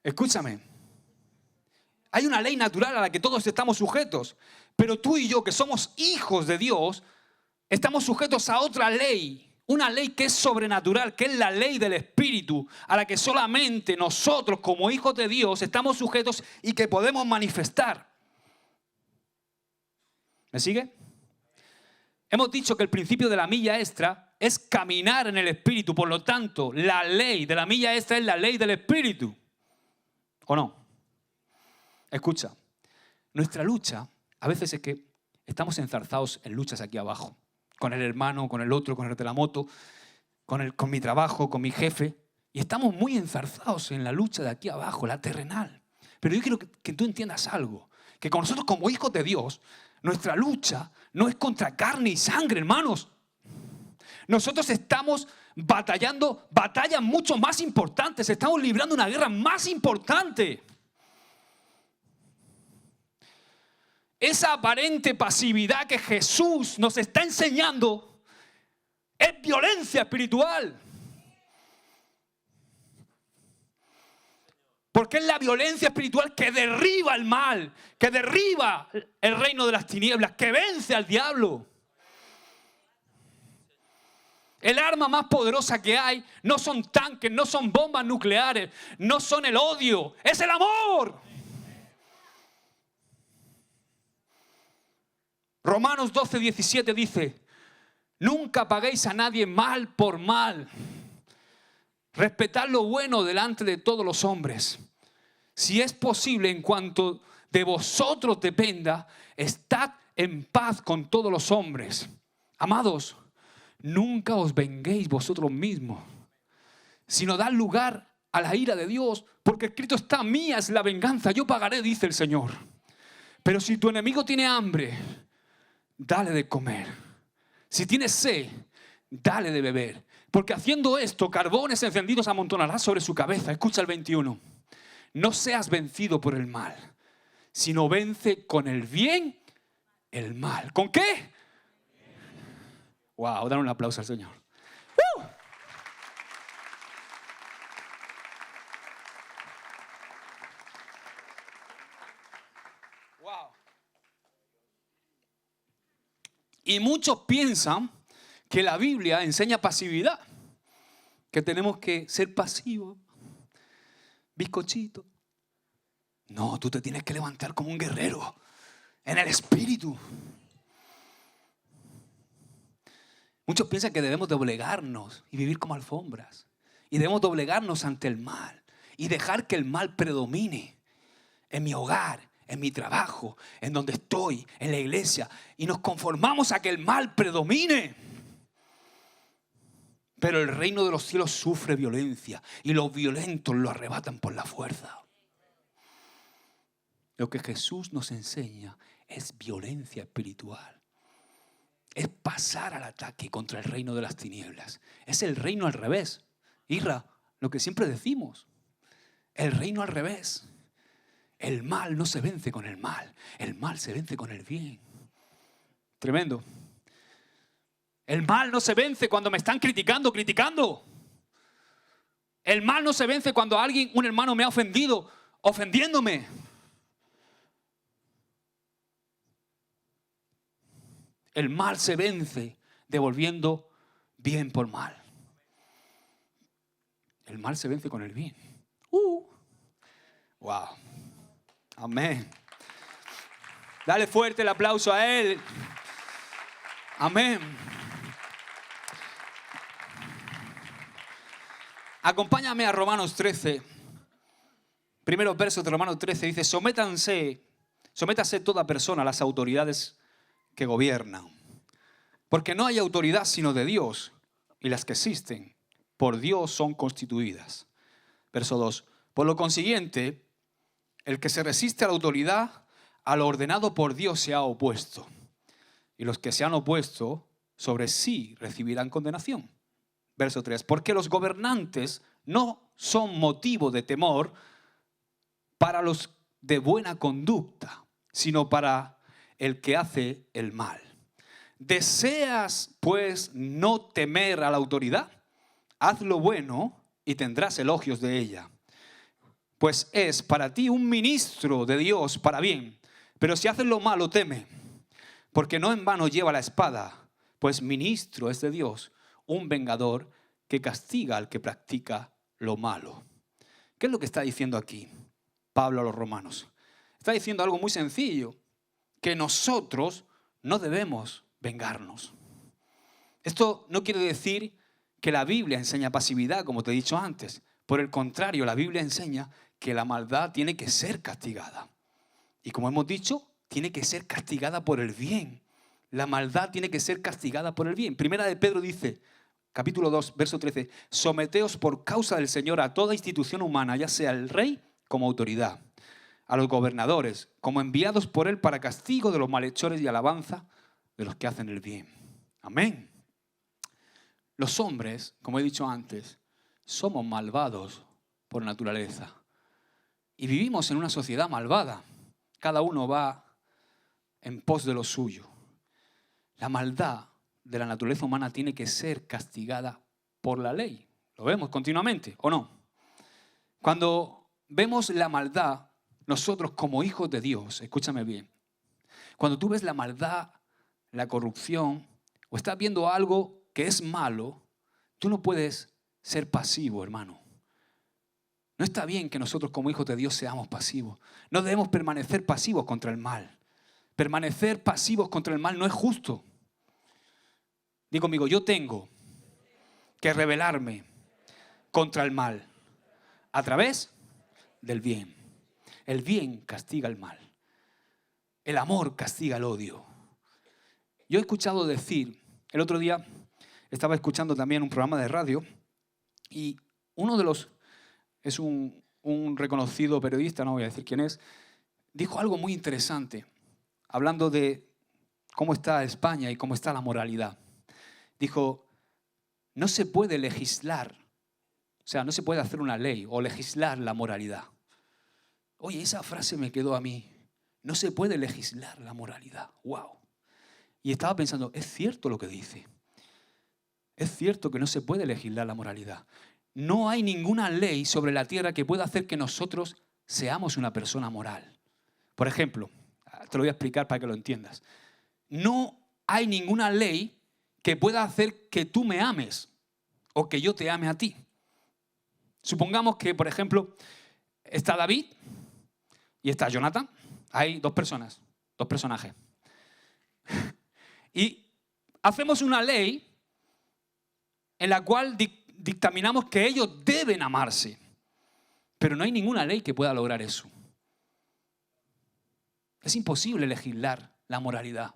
Escúchame. Hay una ley natural a la que todos estamos sujetos, pero tú y yo, que somos hijos de Dios, estamos sujetos a otra ley, una ley que es sobrenatural, que es la ley del Espíritu, a la que solamente nosotros como hijos de Dios estamos sujetos y que podemos manifestar. ¿Me sigue? Hemos dicho que el principio de la milla extra es caminar en el Espíritu, por lo tanto, la ley de la milla extra es la ley del Espíritu. ¿O no? Escucha, nuestra lucha a veces es que estamos enzarzados en luchas aquí abajo, con el hermano, con el otro, con el de la moto, con mi trabajo, con mi jefe, y estamos muy enzarzados en la lucha de aquí abajo, la terrenal. Pero yo quiero que tú entiendas algo, que con nosotros como hijos de Dios, nuestra lucha no es contra carne y sangre, hermanos. Nosotros estamos batallando batallas mucho más importantes, estamos librando una guerra más importante. Esa aparente pasividad que Jesús nos está enseñando es violencia espiritual. Porque es la violencia espiritual que derriba el mal, que derriba el reino de las tinieblas, que vence al diablo. El arma más poderosa que hay no son tanques, no son bombas nucleares, no son el odio, es el amor. Romanos 12:17 dice, nunca paguéis a nadie mal por mal. Respetad lo bueno delante de todos los hombres. Si es posible, en cuanto de vosotros dependa, estad en paz con todos los hombres. Amados, nunca os venguéis vosotros mismos, sino dad lugar a la ira de Dios, porque escrito está: mía es la venganza, yo pagaré, dice el Señor. Pero si tu enemigo tiene hambre, dale de comer. Si tiene sed, dale de beber. Porque haciendo esto, carbones encendidos amontonará sobre su cabeza. Escucha el 21. No seas vencido por el mal, sino vence con el bien el mal. ¿Con qué? Wow, dan un aplauso al Señor. Wow. Y muchos piensan que la Biblia enseña pasividad, que tenemos que ser pasivos, bizcochito. No, tú te tienes que levantar como un guerrero en el espíritu. Muchos piensan que debemos doblegarnos y vivir como alfombras. Y debemos doblegarnos ante el mal y dejar que el mal predomine en mi hogar, en mi trabajo, en donde estoy, en la iglesia. Y nos conformamos a que el mal predomine. Pero el reino de los cielos sufre violencia y los violentos lo arrebatan por la fuerza. Lo que Jesús nos enseña es violencia espiritual. Es pasar al ataque contra el reino de las tinieblas. Es el reino al revés. Irra, lo que siempre decimos. El reino al revés. El mal no se vence con el mal. El mal se vence con el bien. Tremendo. El mal no se vence cuando me están criticando. El mal no se vence cuando un hermano me ha ofendido, ofendiéndome. El mal se vence devolviendo bien por mal. El mal se vence con el bien. Wow. Amén. Dale fuerte el aplauso a Él. Amén. Acompáñame a Romanos 13. Primeros versos de Romanos 13 dice: sométase toda persona a las autoridades que gobiernan. Porque no hay autoridad sino de Dios, y las que existen por Dios son constituidas. Verso 2. Por lo consiguiente, el que se resiste a la autoridad, a lo ordenado por Dios se ha opuesto. Y los que se han opuesto sobre sí recibirán condenación. Verso 3. Porque los gobernantes no son motivo de temor para los de buena conducta, sino para el que hace el mal. ¿Deseas, pues, no temer a la autoridad? Haz lo bueno y tendrás elogios de ella. Pues es para ti un ministro de Dios para bien. Pero si haces lo malo, teme, porque no en vano lleva la espada, pues ministro es de Dios, un vengador que castiga al que practica lo malo. ¿Qué es lo que está diciendo aquí Pablo a los romanos? Está diciendo algo muy sencillo, que nosotros no debemos vengarnos. Esto no quiere decir que la Biblia enseña pasividad, como te he dicho antes. Por el contrario, la Biblia enseña que la maldad tiene que ser castigada. Y como hemos dicho, tiene que ser castigada por el bien. La maldad tiene que ser castigada por el bien. Primera de Pedro dice, capítulo 2, verso 13, someteos por causa del Señor a toda institución humana, ya sea el rey como autoridad, a los gobernadores como enviados por él para castigo de los malhechores y alabanza de los que hacen el bien. Amén. Los hombres, como he dicho antes, somos malvados por naturaleza. Y vivimos en una sociedad malvada. Cada uno va en pos de lo suyo. La maldad de la naturaleza humana tiene que ser castigada por la ley. Lo vemos continuamente, ¿o no? Cuando vemos la maldad, nosotros como hijos de Dios, escúchame bien, cuando tú ves la maldad, la corrupción, o estás viendo algo que es malo, tú no puedes ser pasivo, hermano. No está bien que nosotros como hijos de Dios seamos pasivos. No debemos permanecer pasivos contra el mal. Permanecer pasivos contra el mal no es justo. Diga conmigo, yo tengo que rebelarme contra el mal a través del bien. El bien castiga el mal. El amor castiga el odio. Yo he escuchado decir, el otro día estaba escuchando también un programa de radio y uno de los es un reconocido periodista, no voy a decir quién es, dijo algo muy interesante, hablando de cómo está España y cómo está la moralidad. Dijo, no se puede legislar, o sea, no se puede hacer una ley o legislar la moralidad. Oye, esa frase me quedó a mí. No se puede legislar la moralidad. ¡Wow! Y estaba pensando, es cierto lo que dice. Es cierto que no se puede legislar la moralidad. No hay ninguna ley sobre la tierra que pueda hacer que nosotros seamos una persona moral. Por ejemplo, te lo voy a explicar para que lo entiendas. No hay ninguna ley que pueda hacer que tú me ames o que yo te ame a ti. Supongamos que, por ejemplo, está David y está Jonathan. Hay dos personas, dos personajes. Y hacemos una ley en la cual dictaminamos que ellos deben amarse. Pero no hay ninguna ley que pueda lograr eso. Es imposible legislar la moralidad.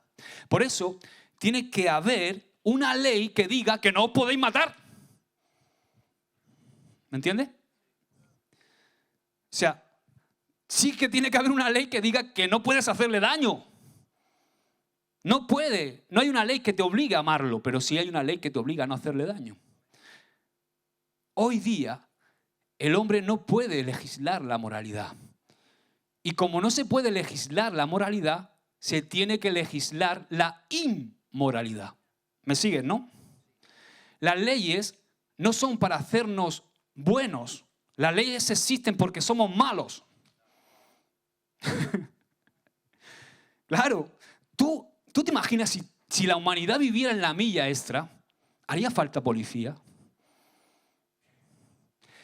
Por eso tiene que haber una ley que diga que no podéis matar. ¿Me entiendes? O sea, sí que tiene que haber una ley que diga que no puedes hacerle daño. No puede, no hay una ley que te obligue a amarlo, pero sí hay una ley que te obliga a no hacerle daño. Hoy día, el hombre no puede legislar la moralidad. Y como no se puede legislar la moralidad, se tiene que legislar la inmoralidad. ¿Me siguen, no? Las leyes no son para hacernos buenos. Las leyes existen porque somos malos. Claro, tú te imaginas si la humanidad viviera en la milla extra, ¿haría falta policía?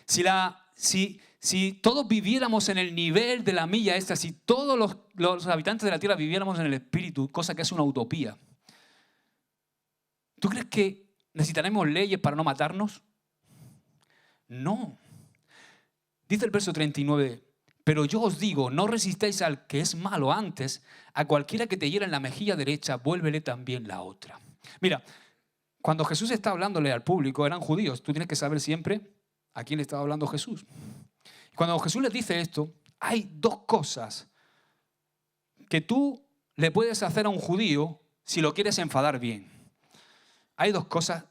Si todos viviéramos en el nivel de la milla extra, si todos los habitantes de la Tierra viviéramos en el espíritu, cosa que es una utopía, ¿tú crees que necesitaremos leyes para no matarnos? No. Dice el verso 39, pero yo os digo, no resistáis al que es malo antes, a cualquiera que te hiera en la mejilla derecha, vuélvele también la otra. Mira, cuando Jesús está hablándole al público, eran judíos, tú tienes que saber siempre a quién le estaba hablando Jesús. Cuando Jesús les dice esto, hay dos cosas que tú le puedes hacer a un judío si lo quieres enfadar bien. Hay dos cosas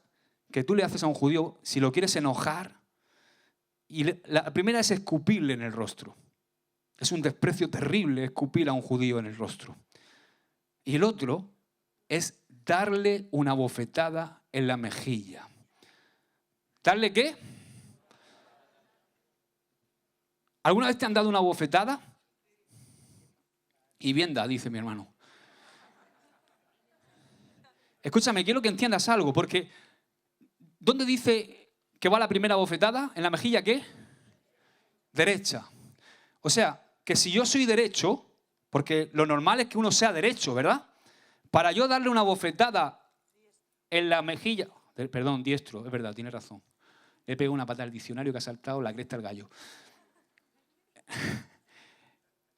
que tú le haces a un judío si lo quieres enojar. Y la primera es escupirle en el rostro. Es un desprecio terrible escupir a un judío en el rostro. Y el otro es darle una bofetada en la mejilla. ¿Darle qué? ¿Alguna vez te han dado una bofetada? Y bien da, dice mi hermano. Escúchame, quiero que entiendas algo, porque ¿dónde dice que va la primera bofetada? ¿En la mejilla qué? Derecha. O sea, que si yo soy derecho, porque lo normal es que uno sea derecho, ¿verdad? Para yo darle una bofetada en la mejilla, perdón, diestro, es verdad, tiene razón. Le pego una pata al diccionario que ha saltado la cresta al gallo.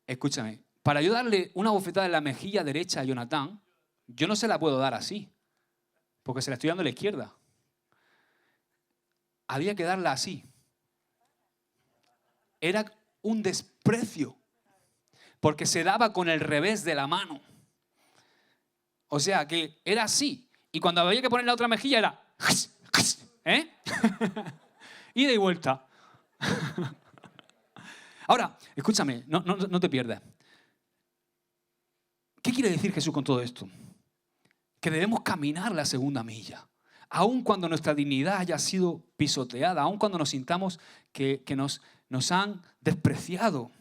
Escúchame, para yo darle una bofetada en la mejilla derecha a Jonathan, yo no se la puedo dar así, porque se la estoy dando a la izquierda. Había que darla así. Era un desprecio, porque se daba con el revés de la mano. O sea, que era así. Y cuando había que poner la otra mejilla era... ¿eh? Ida y vuelta. Ahora, escúchame, no te pierdas. ¿Qué quiere decir Jesús con todo esto? Que debemos caminar la segunda milla. Aun cuando nuestra dignidad haya sido pisoteada, aun cuando nos sintamos que nos han despreciado.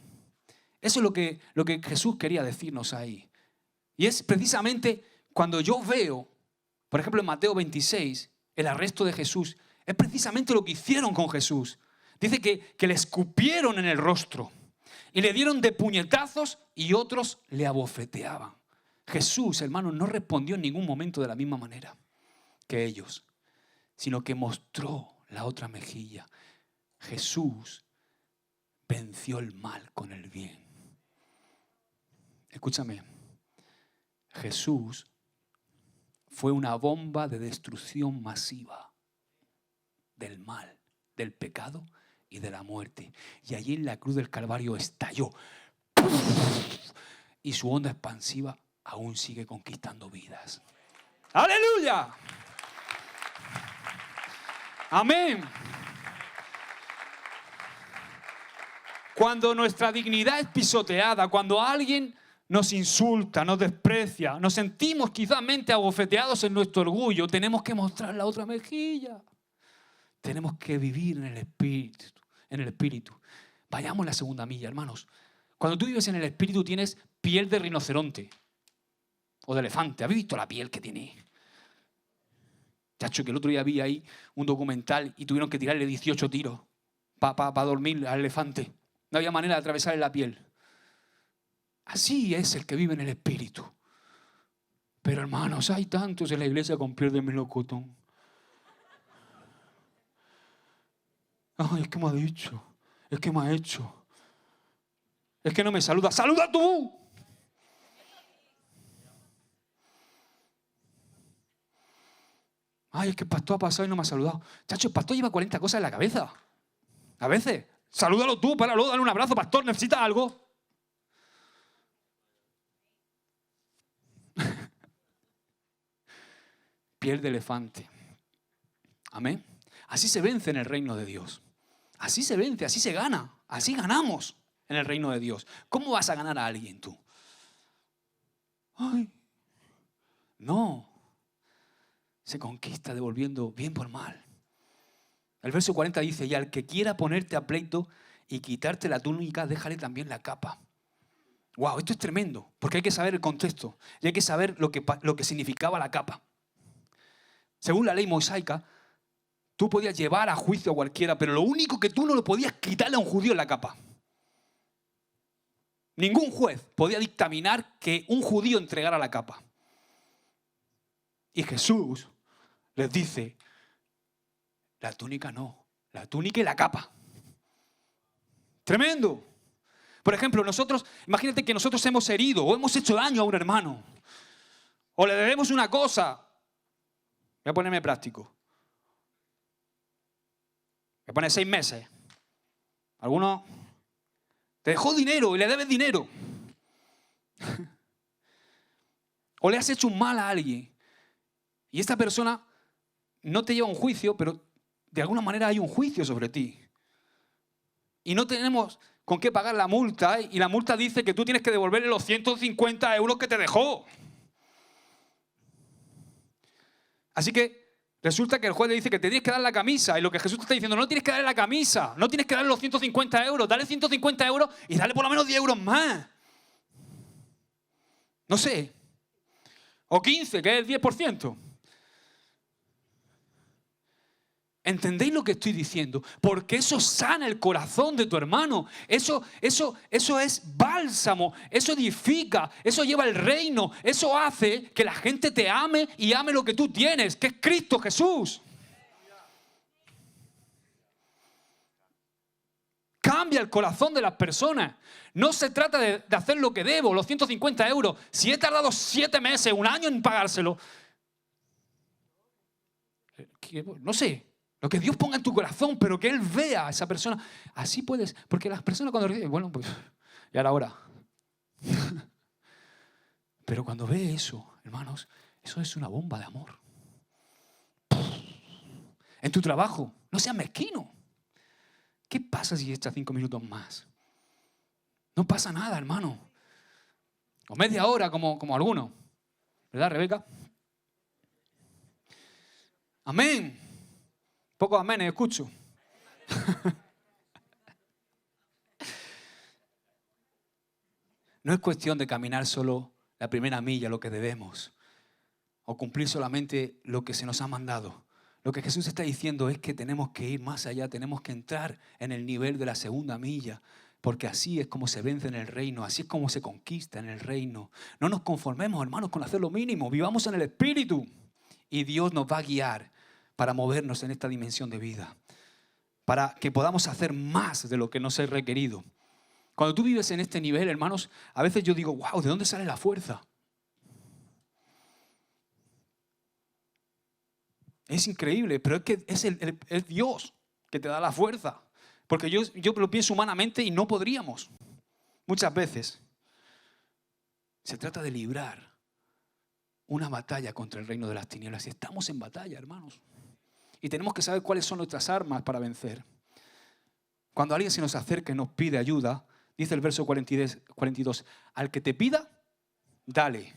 Eso es lo que Jesús quería decirnos ahí. Y es precisamente cuando yo veo, por ejemplo en Mateo 26, el arresto de Jesús, es precisamente lo que hicieron con Jesús. Dice que le escupieron en el rostro y le dieron de puñetazos y otros le abofeteaban. Jesús, hermano, no respondió en ningún momento de la misma manera que ellos, sino que mostró la otra mejilla. Jesús venció el mal con el bien. Escúchame, Jesús fue una bomba de destrucción masiva del mal, del pecado y de la muerte. Y allí en la cruz del Calvario estalló. Y su onda expansiva aún sigue conquistando vidas. ¡Aleluya! Amén. Cuando nuestra dignidad es pisoteada, cuando alguien nos insulta, nos desprecia, nos sentimos quizás mente abofeteados en nuestro orgullo, tenemos que mostrar la otra mejilla. Tenemos que vivir en el espíritu, en el espíritu. Vayamos a la segunda milla, hermanos. Cuando tú vives en el espíritu tienes piel de rinoceronte o de elefante. ¿Habéis visto la piel que tiene? Chacho, que el otro día vi ahí un documental y tuvieron que tirarle 18 tiros para dormir al elefante. No había manera de atravesarle la piel. Así es el que vive en el espíritu. Pero hermanos, hay tantos en la iglesia con piel de melocotón. Ay, es que me ha dicho, es que me ha hecho, es que no me saluda. ¡Saluda tú! Ay, es que el pastor ha pasado y no me ha saludado. Chacho, el pastor lleva 40 cosas en la cabeza. A veces, salúdalo tú, páralo, dale un abrazo, pastor, ¿necesitas algo? Piel de elefante. Amén. Así se vence en el reino de Dios. Así se vence, así se gana. Así ganamos en el reino de Dios. ¿Cómo vas a ganar a alguien tú? Ay, no. Se conquista devolviendo bien por mal. El verso 40 dice, y al que quiera ponerte a pleito y quitarte la túnica, déjale también la capa. Wow, esto es tremendo, porque hay que saber el contexto y hay que saber lo que significaba la capa. Según la ley mosaica, tú podías llevar a juicio a cualquiera, pero lo único que tú no lo podías quitarle a un judío es la capa. Ningún juez podía dictaminar que un judío entregara la capa. Y Jesús les dice, la túnica no, la túnica y la capa. Tremendo. Por ejemplo, imagínate que nosotros hemos herido o hemos hecho daño a un hermano. O le debemos una cosa. Voy a ponerme práctico. Voy a poner 6 meses. Algunos te dejó dinero y le debes dinero. O le has hecho un mal a alguien. Y esta persona no te lleva a un juicio, pero de alguna manera hay un juicio sobre ti. Y no tenemos con qué pagar la multa. Y la multa dice que tú tienes que devolverle los 150 euros que te dejó. Así que resulta que el juez le dice que te tienes que dar la camisa. Y lo que Jesús te está diciendo, no tienes que darle la camisa. No tienes que darle los 150 euros. Dale 150 euros y dale por lo menos 10 euros más. No sé. O 15, que es el 10%. ¿Entendéis lo que estoy diciendo? Porque eso sana el corazón de tu hermano. Eso es bálsamo. Eso edifica. Eso lleva el reino. Eso hace que la gente te ame y ame lo que tú tienes, que es Cristo Jesús. Cambia el corazón de las personas. No se trata de hacer lo que debo, los 150 euros. Si he tardado 7 meses, 1 año en pagárselo, no sé. Lo que Dios ponga en tu corazón, pero que Él vea a esa persona. Así puedes, porque las personas cuando reciben, bueno, pues ya era hora. Pero cuando ve eso, hermanos, eso es una bomba de amor. En tu trabajo, no seas mezquino. ¿Qué pasa si echas 5 minutos más? No pasa nada, hermano. O media hora, como algunos. ¿Verdad, Rebeca? Amén. Pocos amenes escucho. No es cuestión de caminar solo la primera milla, lo que debemos, o cumplir solamente lo que se nos ha mandado. Lo que Jesús está diciendo es que tenemos que ir más allá, tenemos que entrar en el nivel de la segunda milla, porque así es como se vence en el reino, así es como se conquista en el reino. No nos conformemos, hermanos, con hacer lo mínimo, vivamos en el Espíritu y Dios nos va a guiar para movernos en esta dimensión de vida, para que podamos hacer más de lo que nos es requerido. Cuando tú vives en este nivel, hermanos, a veces yo digo, wow, ¿de dónde sale la fuerza? Es increíble, pero es que es Dios que te da la fuerza. Porque yo lo pienso humanamente y no podríamos. Muchas veces. Se trata de librar una batalla contra el reino de las tinieblas. Y estamos en batalla, hermanos. Y tenemos que saber cuáles son nuestras armas para vencer. Cuando alguien se nos acerca y nos pide ayuda, dice el verso 42, al que te pida, dale.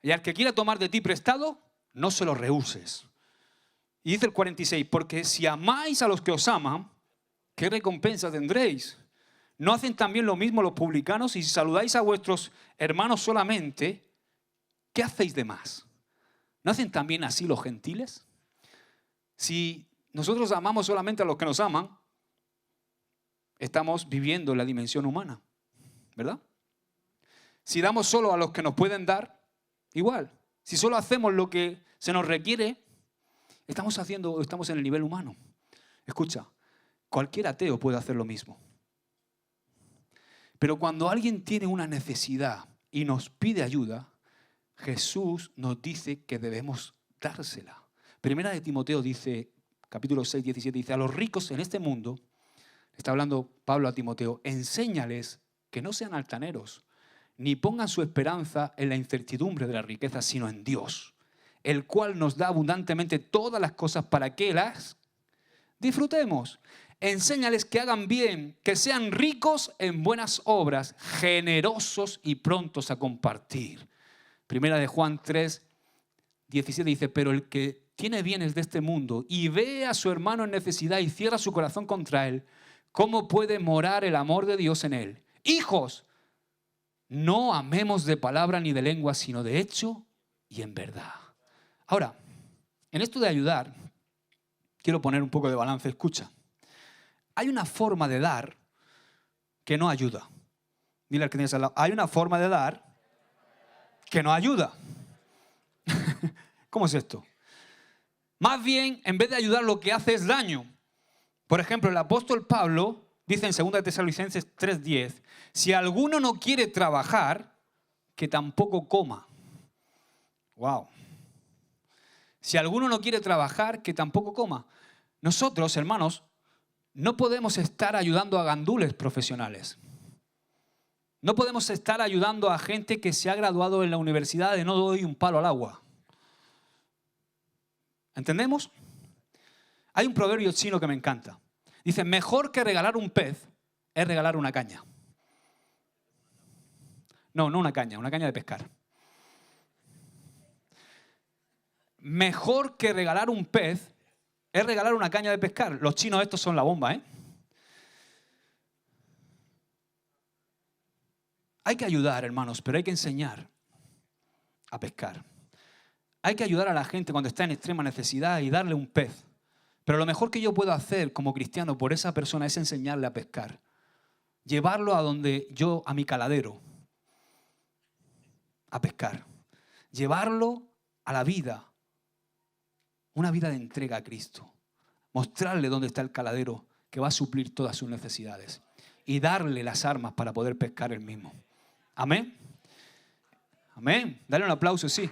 Y al que quiera tomar de ti prestado, no se lo rehuses. Y dice el 46, porque si amáis a los que os aman, ¿qué recompensa tendréis? ¿No hacen también lo mismo los publicanos? Y si saludáis a vuestros hermanos solamente, ¿qué hacéis de más? ¿No hacen también así los gentiles? Si nosotros amamos solamente a los que nos aman, estamos viviendo en la dimensión humana, ¿verdad? Si damos solo a los que nos pueden dar, igual. Si solo hacemos lo que se nos requiere, estamos en el nivel humano. Escucha, cualquier ateo puede hacer lo mismo. Pero cuando alguien tiene una necesidad y nos pide ayuda, Jesús nos dice que debemos dársela. Primera de Timoteo dice, capítulo 6, 17, dice, a los ricos en este mundo, está hablando Pablo a Timoteo, enséñales que no sean altaneros, ni pongan su esperanza en la incertidumbre de la riqueza, sino en Dios, el cual nos da abundantemente todas las cosas para que las disfrutemos. Enséñales que hagan bien, que sean ricos en buenas obras, generosos y prontos a compartir. Primera de Juan 3, 17 dice, pero el que tiene bienes de este mundo y ve a su hermano en necesidad y cierra su corazón contra él, ¿cómo puede morar el amor de Dios en él? Hijos, no amemos de palabra ni de lengua, sino de hecho y en verdad. Ahora, en esto de ayudar, quiero poner un poco de balance. Escucha, hay una forma de dar que no ayuda. Dile al que tienes al lado, hay una forma de dar que no ayuda. ¿Cómo es esto? Más bien, en vez de ayudar, lo que hace es daño. Por ejemplo, el apóstol Pablo dice en 2 Tesalonicenses 3:10, si alguno no quiere trabajar, que tampoco coma. Wow. Si alguno no quiere trabajar, que tampoco coma. Nosotros, hermanos, no podemos estar ayudando a gandules profesionales. No podemos estar ayudando a gente que se ha graduado en la universidad de no doy un palo al agua. ¿Entendemos? Hay un proverbio chino que me encanta. Dice, mejor que regalar un pez es regalar una caña. No una caña de pescar. Mejor que regalar un pez es regalar una caña de pescar. Los chinos estos son la bomba, ¿eh? Hay que ayudar, hermanos, pero hay que enseñar a pescar. Hay que ayudar a la gente cuando está en extrema necesidad y darle un pez. Pero lo mejor que yo puedo hacer como cristiano por esa persona es enseñarle a pescar. Llevarlo a mi caladero, a pescar. Llevarlo a la vida, una vida de entrega a Cristo. Mostrarle dónde está el caladero que va a suplir todas sus necesidades. Y darle las armas para poder pescar él mismo. Amén. Amén. Dale un aplauso, sí.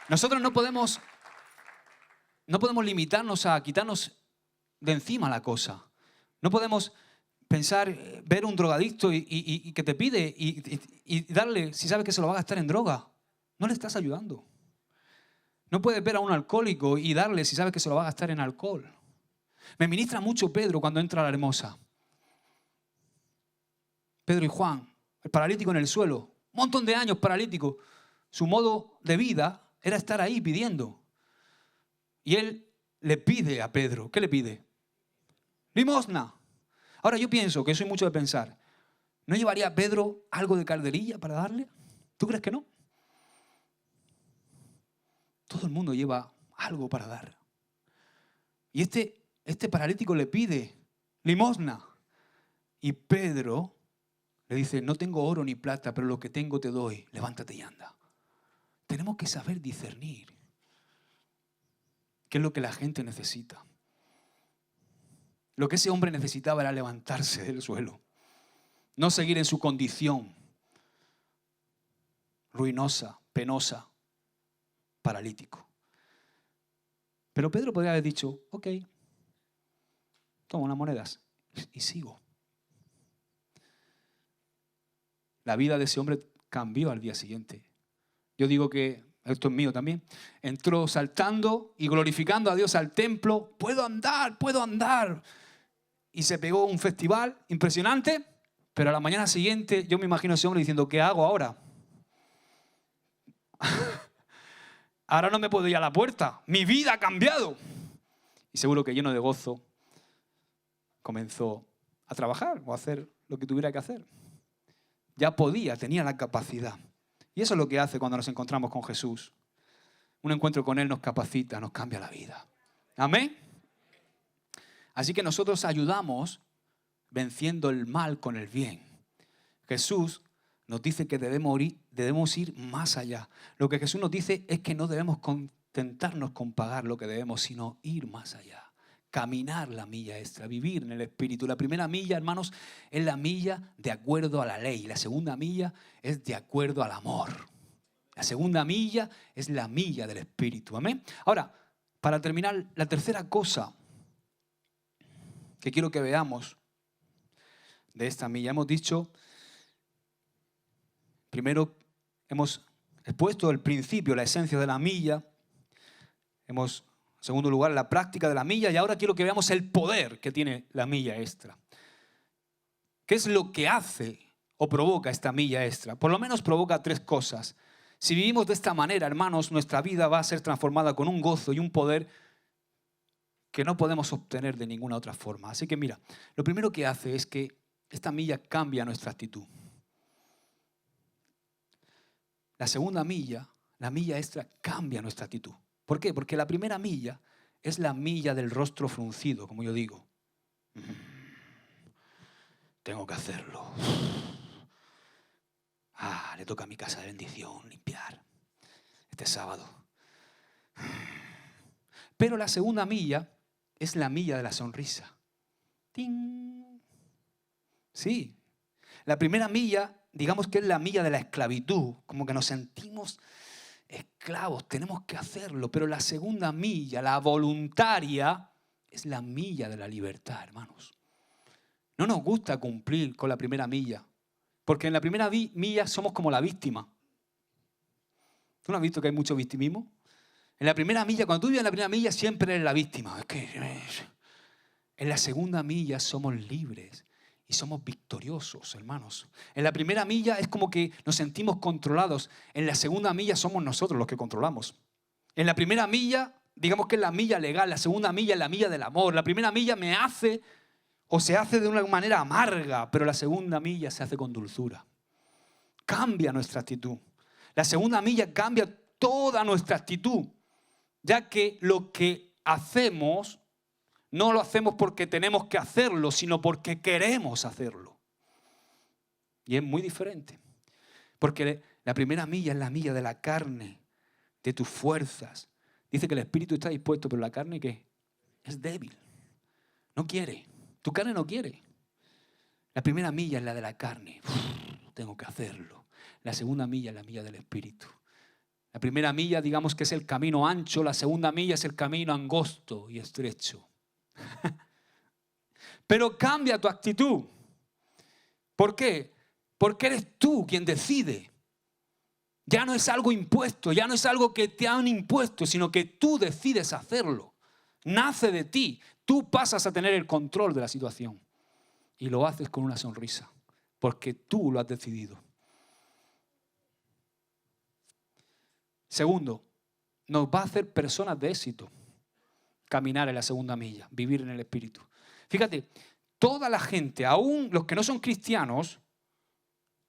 Nosotros no podemos limitarnos a quitarnos de encima la cosa. No podemos pensar, ver un drogadicto y que te pide y darle, si sabes que se lo va a gastar en droga. No le estás ayudando. No puedes ver a un alcohólico y darle si sabes que se lo va a gastar en alcohol. Me ministra mucho Pedro cuando entra a la Hermosa. Pedro y Juan, el paralítico en el suelo, un montón de años paralítico. Su modo de vida era estar ahí pidiendo. Y él le pide a Pedro, ¿qué le pide? Limosna. Ahora yo pienso, que soy mucho de pensar, ¿no llevaría a Pedro algo de calderilla para darle? ¿Tú crees que no? Todo el mundo lleva algo para dar. Y este paralítico le pide limosna. Y Pedro le dice, no tengo oro ni plata, pero lo que tengo te doy, levántate y anda. Tenemos que saber discernir qué es lo que la gente necesita. Lo que ese hombre necesitaba era levantarse del suelo, no seguir en su condición ruinosa, penosa, paralítico. Pero Pedro podría haber dicho, ok, toma unas monedas y sigo. La vida de ese hombre cambió al día siguiente. Yo digo que, esto es mío también, entró saltando y glorificando a Dios al templo. Puedo andar, puedo andar. Y se pegó un festival impresionante, pero a la mañana siguiente yo me imagino a ese hombre diciendo, ¿qué hago ahora? Ahora no me puedo ir a la puerta. Mi vida ha cambiado. Y seguro que lleno de gozo comenzó a trabajar o a hacer lo que tuviera que hacer. Ya podía, tenía la capacidad. Y eso es lo que hace cuando nos encontramos con Jesús. Un encuentro con Él nos capacita, nos cambia la vida. Amén. Así que nosotros ayudamos venciendo el mal con el bien. Jesús nos dice que debemos ir más allá. Lo que Jesús nos dice es que no debemos contentarnos con pagar lo que debemos, sino ir más allá. Caminar la milla extra, vivir en el Espíritu. La primera milla, hermanos, es la milla de acuerdo a la ley. La segunda milla es de acuerdo al amor. La segunda milla es la milla del Espíritu. Amén. Ahora, para terminar, la tercera cosa que quiero que veamos de esta milla. Hemos dicho, primero hemos expuesto el principio, la esencia de la milla. Hemos, en segundo lugar, la práctica de la milla. Y ahora quiero que veamos el poder que tiene la milla extra. ¿Qué es lo que hace o provoca esta milla extra? Por lo menos provoca tres cosas. Si vivimos de esta manera, hermanos, nuestra vida va a ser transformada con un gozo y un poder que no podemos obtener de ninguna otra forma. Así que mira, lo primero que hace es que esta milla cambia nuestra actitud. La segunda milla, la milla extra, cambia nuestra actitud. ¿Por qué? Porque la primera milla es la milla del rostro fruncido, como yo digo. Tengo que hacerlo. Le toca a mi casa de bendición limpiar este sábado. Pero la segunda milla es la milla de la sonrisa. ¡Ting! Sí. La primera milla, digamos que es la milla de la esclavitud, como que nos sentimos esclavos, tenemos que hacerlo. Pero la segunda milla, la voluntaria, es la milla de la libertad, hermanos. No nos gusta cumplir con la primera milla, porque en la primera milla somos como la víctima. ¿Tú no has visto que hay mucho victimismo? En la primera milla, cuando tú vives en la primera milla, siempre eres la víctima. En la segunda milla somos libres y somos victoriosos, hermanos. En la primera milla es como que nos sentimos controlados. En la segunda milla somos nosotros los que controlamos. En la primera milla, digamos que es la milla legal. La segunda milla es la milla del amor. La primera milla me hace o se hace de una manera amarga, pero la segunda milla se hace con dulzura. Cambia nuestra actitud. La segunda milla cambia toda nuestra actitud, ya que lo que hacemos no lo hacemos porque tenemos que hacerlo, sino porque queremos hacerlo. Y es muy diferente, porque la primera milla es la milla de la carne, de tus fuerzas. Dice que el espíritu está dispuesto, pero la carne, ¿qué? Es débil, no quiere. Tu carne no quiere. La primera milla es la de la carne. Tengo que hacerlo. La segunda milla es la milla del espíritu. La primera milla, digamos que es el camino ancho. La segunda milla es el camino angosto y estrecho. Pero cambia tu actitud. ¿Por qué? Porque eres tú quien decide. Ya no es algo impuesto, ya no es algo que te han impuesto, sino que tú decides hacerlo. Nace de ti. Tú pasas a tener el control de la situación y lo haces con una sonrisa, porque tú lo has decidido. Segundo, nos va a hacer personas de éxito caminar en la segunda milla, vivir en el Espíritu. Fíjate, toda la gente, aún los que no son cristianos,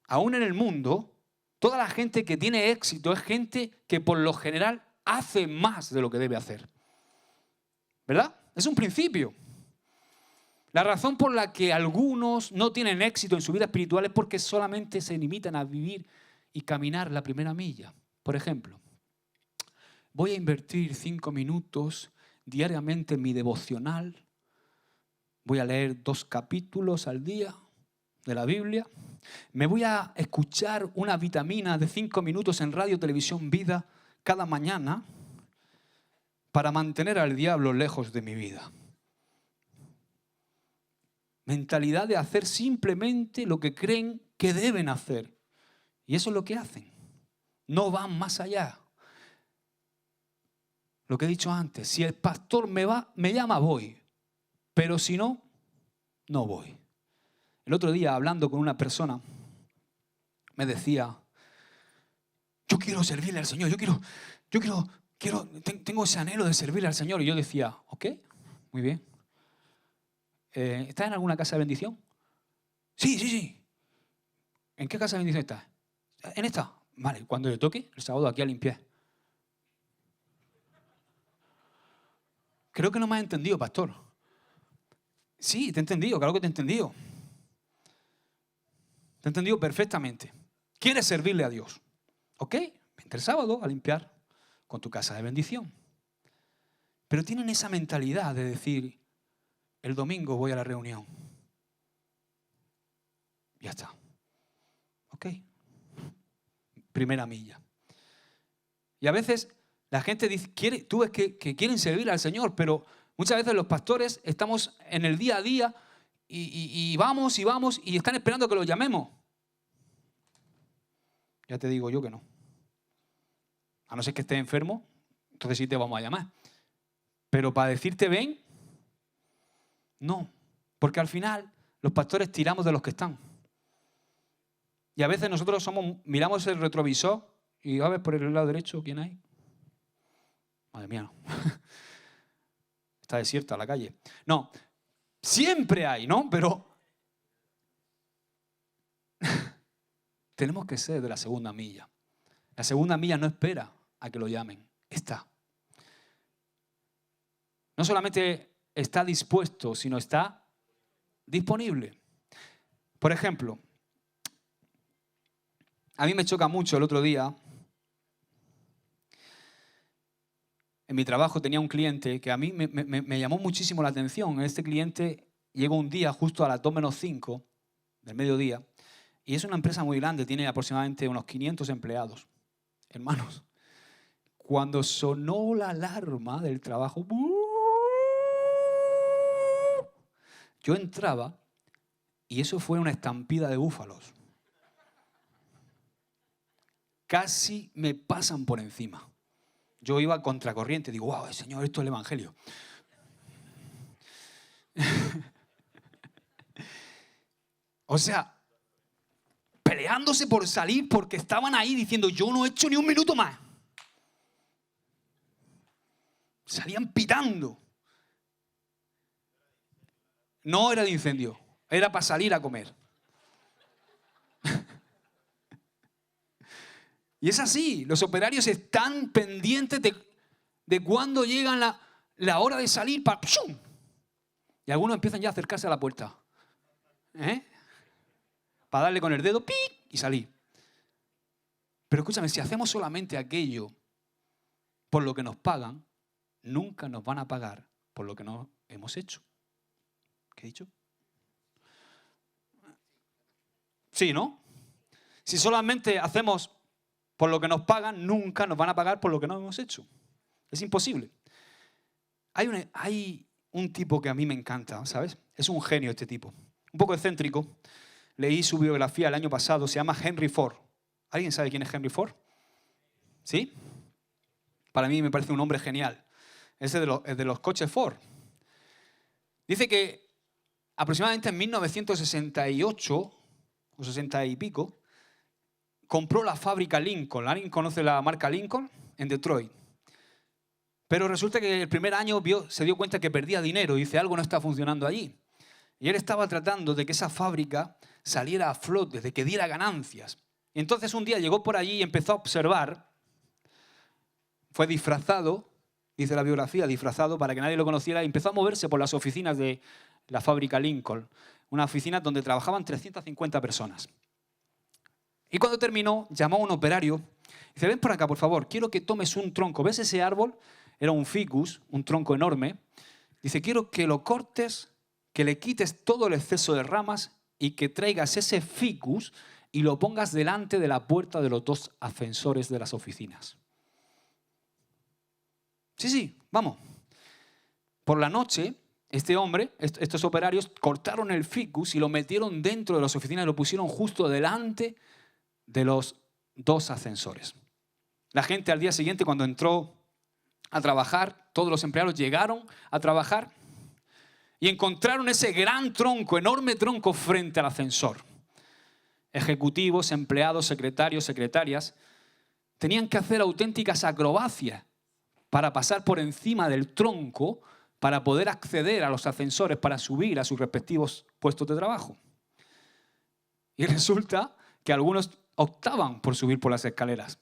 aún en el mundo, toda la gente que tiene éxito es gente que por lo general hace más de lo que debe hacer. ¿Verdad? Es un principio. La razón por la que algunos no tienen éxito en su vida espiritual es porque solamente se limitan a vivir y caminar la primera milla. Por ejemplo, voy a invertir 5 minutos diariamente en mi devocional. Voy a leer 2 capítulos al día de la Biblia. Me voy a escuchar una vitamina de 5 minutos en radio, televisión, vida cada mañana. para mantener al diablo lejos de mi vida. Mentalidad de hacer simplemente lo que creen que deben hacer. Y eso es lo que hacen. No van más allá. Lo que he dicho antes, si el pastor me llama, voy. Pero si no, no voy. El otro día, hablando con una persona, me decía, yo quiero servirle al Señor, tengo ese anhelo de servirle al Señor. Y yo decía, ok, muy bien. ¿Estás en alguna casa de bendición? Sí. ¿En qué casa de bendición estás? En esta. Vale, cuando le toque, el sábado aquí a limpiar. Creo que no me has entendido, pastor. Sí, te he entendido, claro que te he entendido. Te he entendido perfectamente. ¿Quieres servirle a Dios? ¿Ok? Vente el sábado a limpiar con tu casa de bendición. Pero tienen esa mentalidad de decir, el domingo voy a la reunión. Ya está. ¿Ok? Primera milla. Y a veces la gente dice, tú ves que quieren servir al Señor, pero muchas veces los pastores estamos en el día a día y vamos y están esperando que los llamemos. Ya te digo yo que no. A no ser que estés enfermo, entonces sí te vamos a llamar. Pero para decirte ven, no. Porque al final los pastores tiramos de los que están. Y a veces nosotros miramos el retrovisor y a ver por el lado derecho quién hay. Madre mía, no. Está desierta la calle. No, siempre hay, ¿no? Pero tenemos que ser de la segunda milla. La segunda milla no espera a que lo llamen. Está. No solamente está dispuesto, sino está disponible. Por ejemplo, a mí me choca mucho el otro día. En mi trabajo tenía un cliente que a mí me llamó muchísimo la atención. Este cliente llegó un día justo a las 2:05 del mediodía y es una empresa muy grande, tiene aproximadamente unos 500 empleados. Hermanos, cuando sonó la alarma del trabajo, yo entraba y eso fue una estampida de búfalos. Casi me pasan por encima. Yo iba a contracorriente, digo, wow, Señor, esto es el Evangelio. O sea, peleándose por salir porque estaban ahí diciendo, yo no he hecho ni un minuto más. Salían pitando. No era de incendio, era para salir a comer. Y es así, los operarios están pendientes de cuándo llegan la hora de salir para... ¡pum! Y algunos empiezan ya a acercarse a la puerta. Para darle con el dedo, ¡pi! Y salir. Pero escúchame, si hacemos solamente aquello por lo que nos pagan, nunca nos van a pagar por lo que no hemos hecho. ¿Qué he dicho? Sí, ¿no? Si solamente hacemos por lo que nos pagan, nunca nos van a pagar por lo que no hemos hecho. Es imposible. Hay un tipo que a mí me encanta, ¿sabes? Es un genio este tipo. Un poco excéntrico. Leí su biografía el año pasado, se llama Henry Ford. ¿Alguien sabe quién es Henry Ford? ¿Sí? Para mí me parece un hombre genial. Es de los coches Ford. Dice que aproximadamente en 1968 o 60 y pico, compró la fábrica Lincoln. ¿Alguien conoce la marca Lincoln? En Detroit. Pero resulta que el primer año se dio cuenta que perdía dinero y dice, algo no está funcionando allí. Y él estaba tratando de que esa fábrica saliera a flote, de que diera ganancias. Y entonces un día llegó por allí y empezó a observar. Fue disfrazado, dice la biografía, disfrazado para que nadie lo conociera, y empezó a moverse por las oficinas de la fábrica Lincoln. Una oficina donde trabajaban 350 personas. Y cuando terminó, llamó a un operario. Dice, ven por acá, por favor, quiero que tomes un tronco. ¿Ves ese árbol? Era un ficus, un tronco enorme. Dice, quiero que lo cortes, que le quites todo el exceso de ramas y que traigas ese ficus y lo pongas delante de la puerta de los dos ascensores de las oficinas. Sí, vamos. Por la noche, este hombre, estos operarios, cortaron el ficus y lo metieron dentro de las oficinas y lo pusieron justo delante de los 2 ascensores. La gente al día siguiente, cuando entró a trabajar, todos los empleados llegaron a trabajar y encontraron ese gran tronco, enorme tronco frente al ascensor. Ejecutivos, empleados, secretarios, secretarias, tenían que hacer auténticas acrobacias para pasar por encima del tronco para poder acceder a los ascensores para subir a sus respectivos puestos de trabajo. Y resulta que algunos optaban por subir por las escaleras.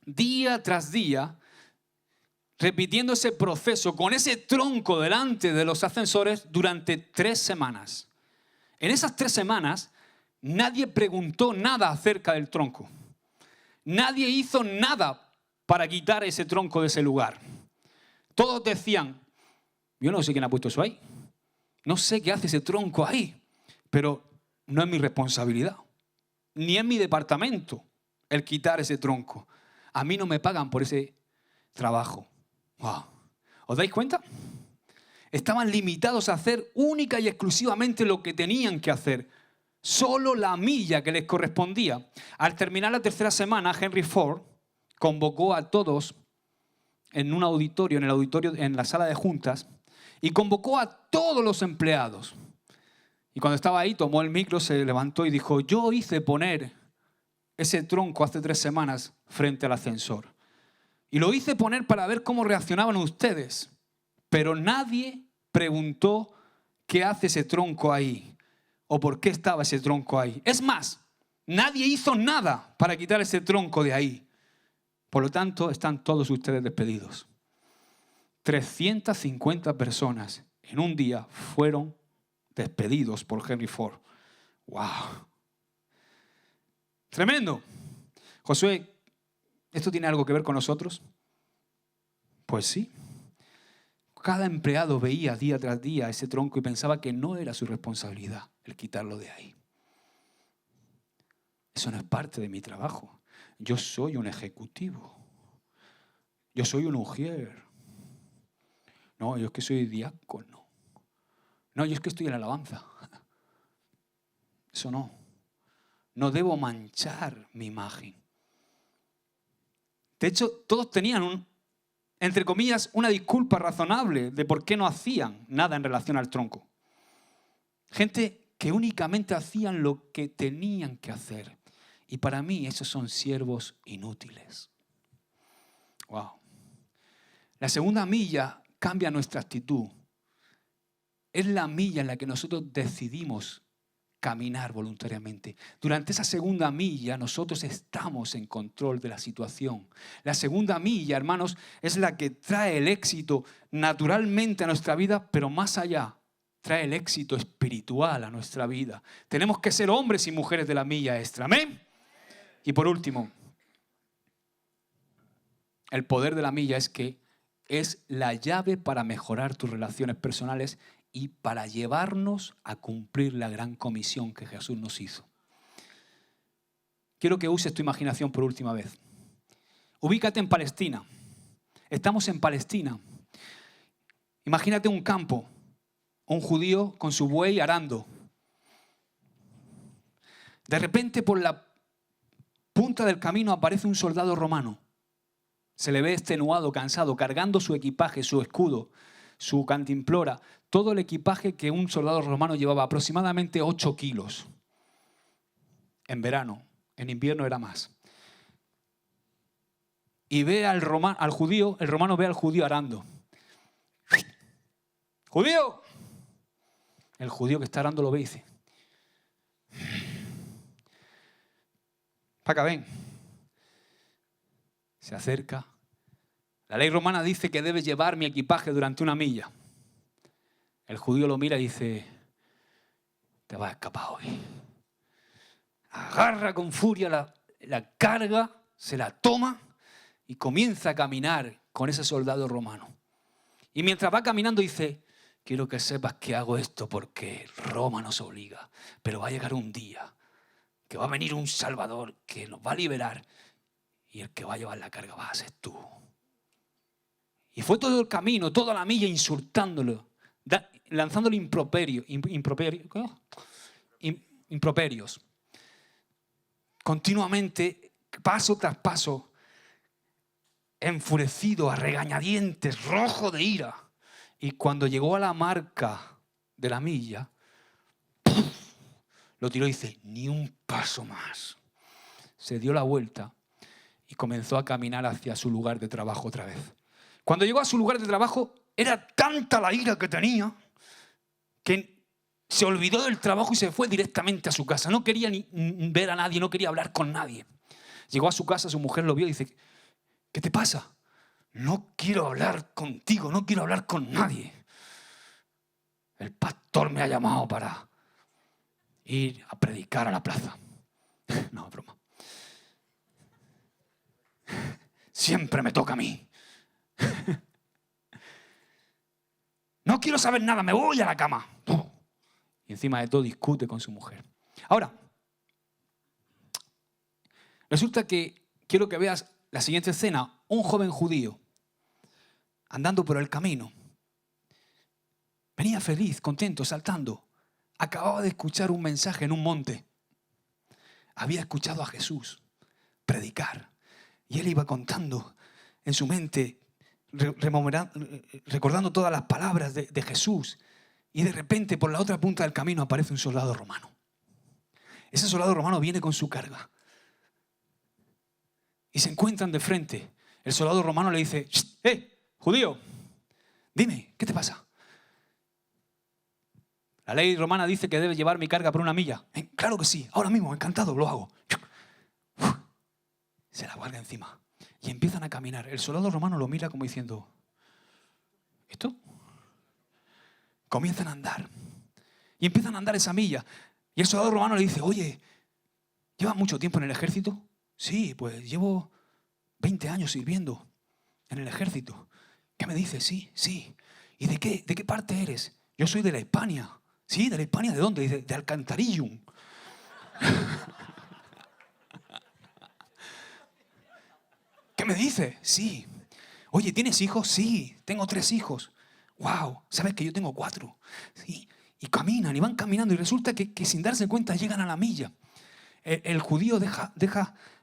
Día tras día, repitiendo ese proceso con ese tronco delante de los ascensores durante 3 semanas. En esas 3 semanas, nadie preguntó nada acerca del tronco. Nadie hizo nada para quitar ese tronco de ese lugar. Todos decían, yo no sé quién ha puesto eso ahí. No sé qué hace ese tronco ahí, pero no es mi responsabilidad. Ni es mi departamento el quitar ese tronco. A mí no me pagan por ese trabajo. Wow. ¿Os dais cuenta? Estaban limitados a hacer única y exclusivamente lo que tenían que hacer. Solo la milla que les correspondía. Al terminar la 3ª semana, Henry Ford convocó a todos en un auditorio, en la sala de juntas, y convocó a todos los empleados. Y cuando estaba ahí, tomó el micro, se levantó y dijo, yo hice poner ese tronco hace 3 semanas frente al ascensor. Y lo hice poner para ver cómo reaccionaban ustedes. Pero nadie preguntó qué hace ese tronco ahí o por qué estaba ese tronco ahí. Es más, nadie hizo nada para quitar ese tronco de ahí. Por lo tanto, están todos ustedes despedidos. 350 personas en un día fueron despedidos por Henry Ford. ¡Wow! Tremendo. Josué, ¿esto tiene algo que ver con nosotros? Pues sí. Cada empleado veía día tras día ese tronco y pensaba que no era su responsabilidad el quitarlo de ahí. Eso no es parte de mi trabajo. Yo soy un ejecutivo. Yo soy un ujier. No, yo es que soy diácono. No, yo es que estoy en la alabanza. Eso no. No debo manchar mi imagen. De hecho, todos tenían, entre comillas, una disculpa razonable de por qué no hacían nada en relación al tronco. Gente que únicamente hacían lo que tenían que hacer. Y para mí esos son siervos inútiles. Wow. La segunda milla cambia nuestra actitud. Es la milla en la que nosotros decidimos caminar voluntariamente. Durante esa segunda milla nosotros estamos en control de la situación. La segunda milla, hermanos, es la que trae el éxito naturalmente a nuestra vida, pero más allá, trae el éxito espiritual a nuestra vida. Tenemos que ser hombres y mujeres de la milla extra. ¿Amén? Y por último, el poder de la milla es que es la llave para mejorar tus relaciones personales y para llevarnos a cumplir la gran comisión que Jesús nos hizo. Quiero que uses tu imaginación por última vez. Ubícate en Palestina. Estamos en Palestina. Imagínate un campo, un judío con su buey arando. De repente por la punta del camino aparece un soldado romano. Se le ve extenuado, cansado, cargando su equipaje, su escudo, su cantimplora, todo el equipaje que un soldado romano llevaba, aproximadamente 8 kilos. En verano, en invierno era más. Y ve al judío, el romano ve al judío arando. ¡Judío! El judío que está arando lo ve y dice, para acá, ven. Se acerca. La ley romana dice que debes llevar mi equipaje durante 1 milla. El judío lo mira y dice, te vas a escapar hoy. Agarra con furia la carga, se la toma y comienza a caminar con ese soldado romano. Y mientras va caminando dice, quiero que sepas que hago esto porque Roma nos obliga, pero va a llegar un día que va a venir un Salvador que nos va a liberar y el que va a llevar la carga va a ser tú. Y fue todo el camino, toda la milla insultándolo, lanzándole improperios. Continuamente, paso tras paso, enfurecido, a regañadientes, rojo de ira. Y cuando llegó a la marca de la milla, lo tiró y dice, ni un paso más. Se dio la vuelta y comenzó a caminar hacia su lugar de trabajo otra vez. Cuando llegó a su lugar de trabajo, era tanta la ira que tenía que se olvidó del trabajo y se fue directamente a su casa. No quería ni ver a nadie, no quería hablar con nadie. Llegó a su casa, su mujer lo vio y dice, ¿qué te pasa? No quiero hablar contigo, no quiero hablar con nadie. El pastor me ha llamado para ir a predicar a la plaza. No, broma. Siempre me toca a mí. No quiero saber nada, me voy a la cama. Y encima de todo discute con su mujer. Ahora, resulta que quiero que veas la siguiente escena. Un joven judío andando por el camino. Venía feliz, contento, saltando. Acababa de escuchar un mensaje en un monte. Había escuchado a Jesús predicar. Y él iba contando en su mente, recordando todas las palabras de Jesús. Y de repente, por la otra punta del camino, aparece un soldado romano. Ese soldado romano viene con su carga. Y se encuentran de frente. El soldado romano le dice, judío, dime, ¿qué te pasa? La ley romana dice que debes llevar mi carga por 1 milla. Claro que sí, ahora mismo, encantado, lo hago. Se la guarda encima. Y empiezan a caminar. El soldado romano lo mira como diciendo, ¿esto? Comienzan a andar. Y empiezan a andar esa milla. Y el soldado romano le dice, oye, ¿llevas mucho tiempo en el ejército? Sí, pues llevo 20 años sirviendo en el ejército. ¿Qué me dices? Sí. ¿Y de qué parte eres? Yo soy de la Hispania. ¿Sí? ¿De la Hispania? ¿De dónde? Dice, de Alcantarillum. ¿Qué me dices? Sí. Oye, ¿tienes hijos? Sí, tengo 3 hijos. Wow, ¿sabes que yo tengo 4? Sí. Y caminan, y van caminando, y resulta que sin darse cuenta llegan a la milla. El judío deja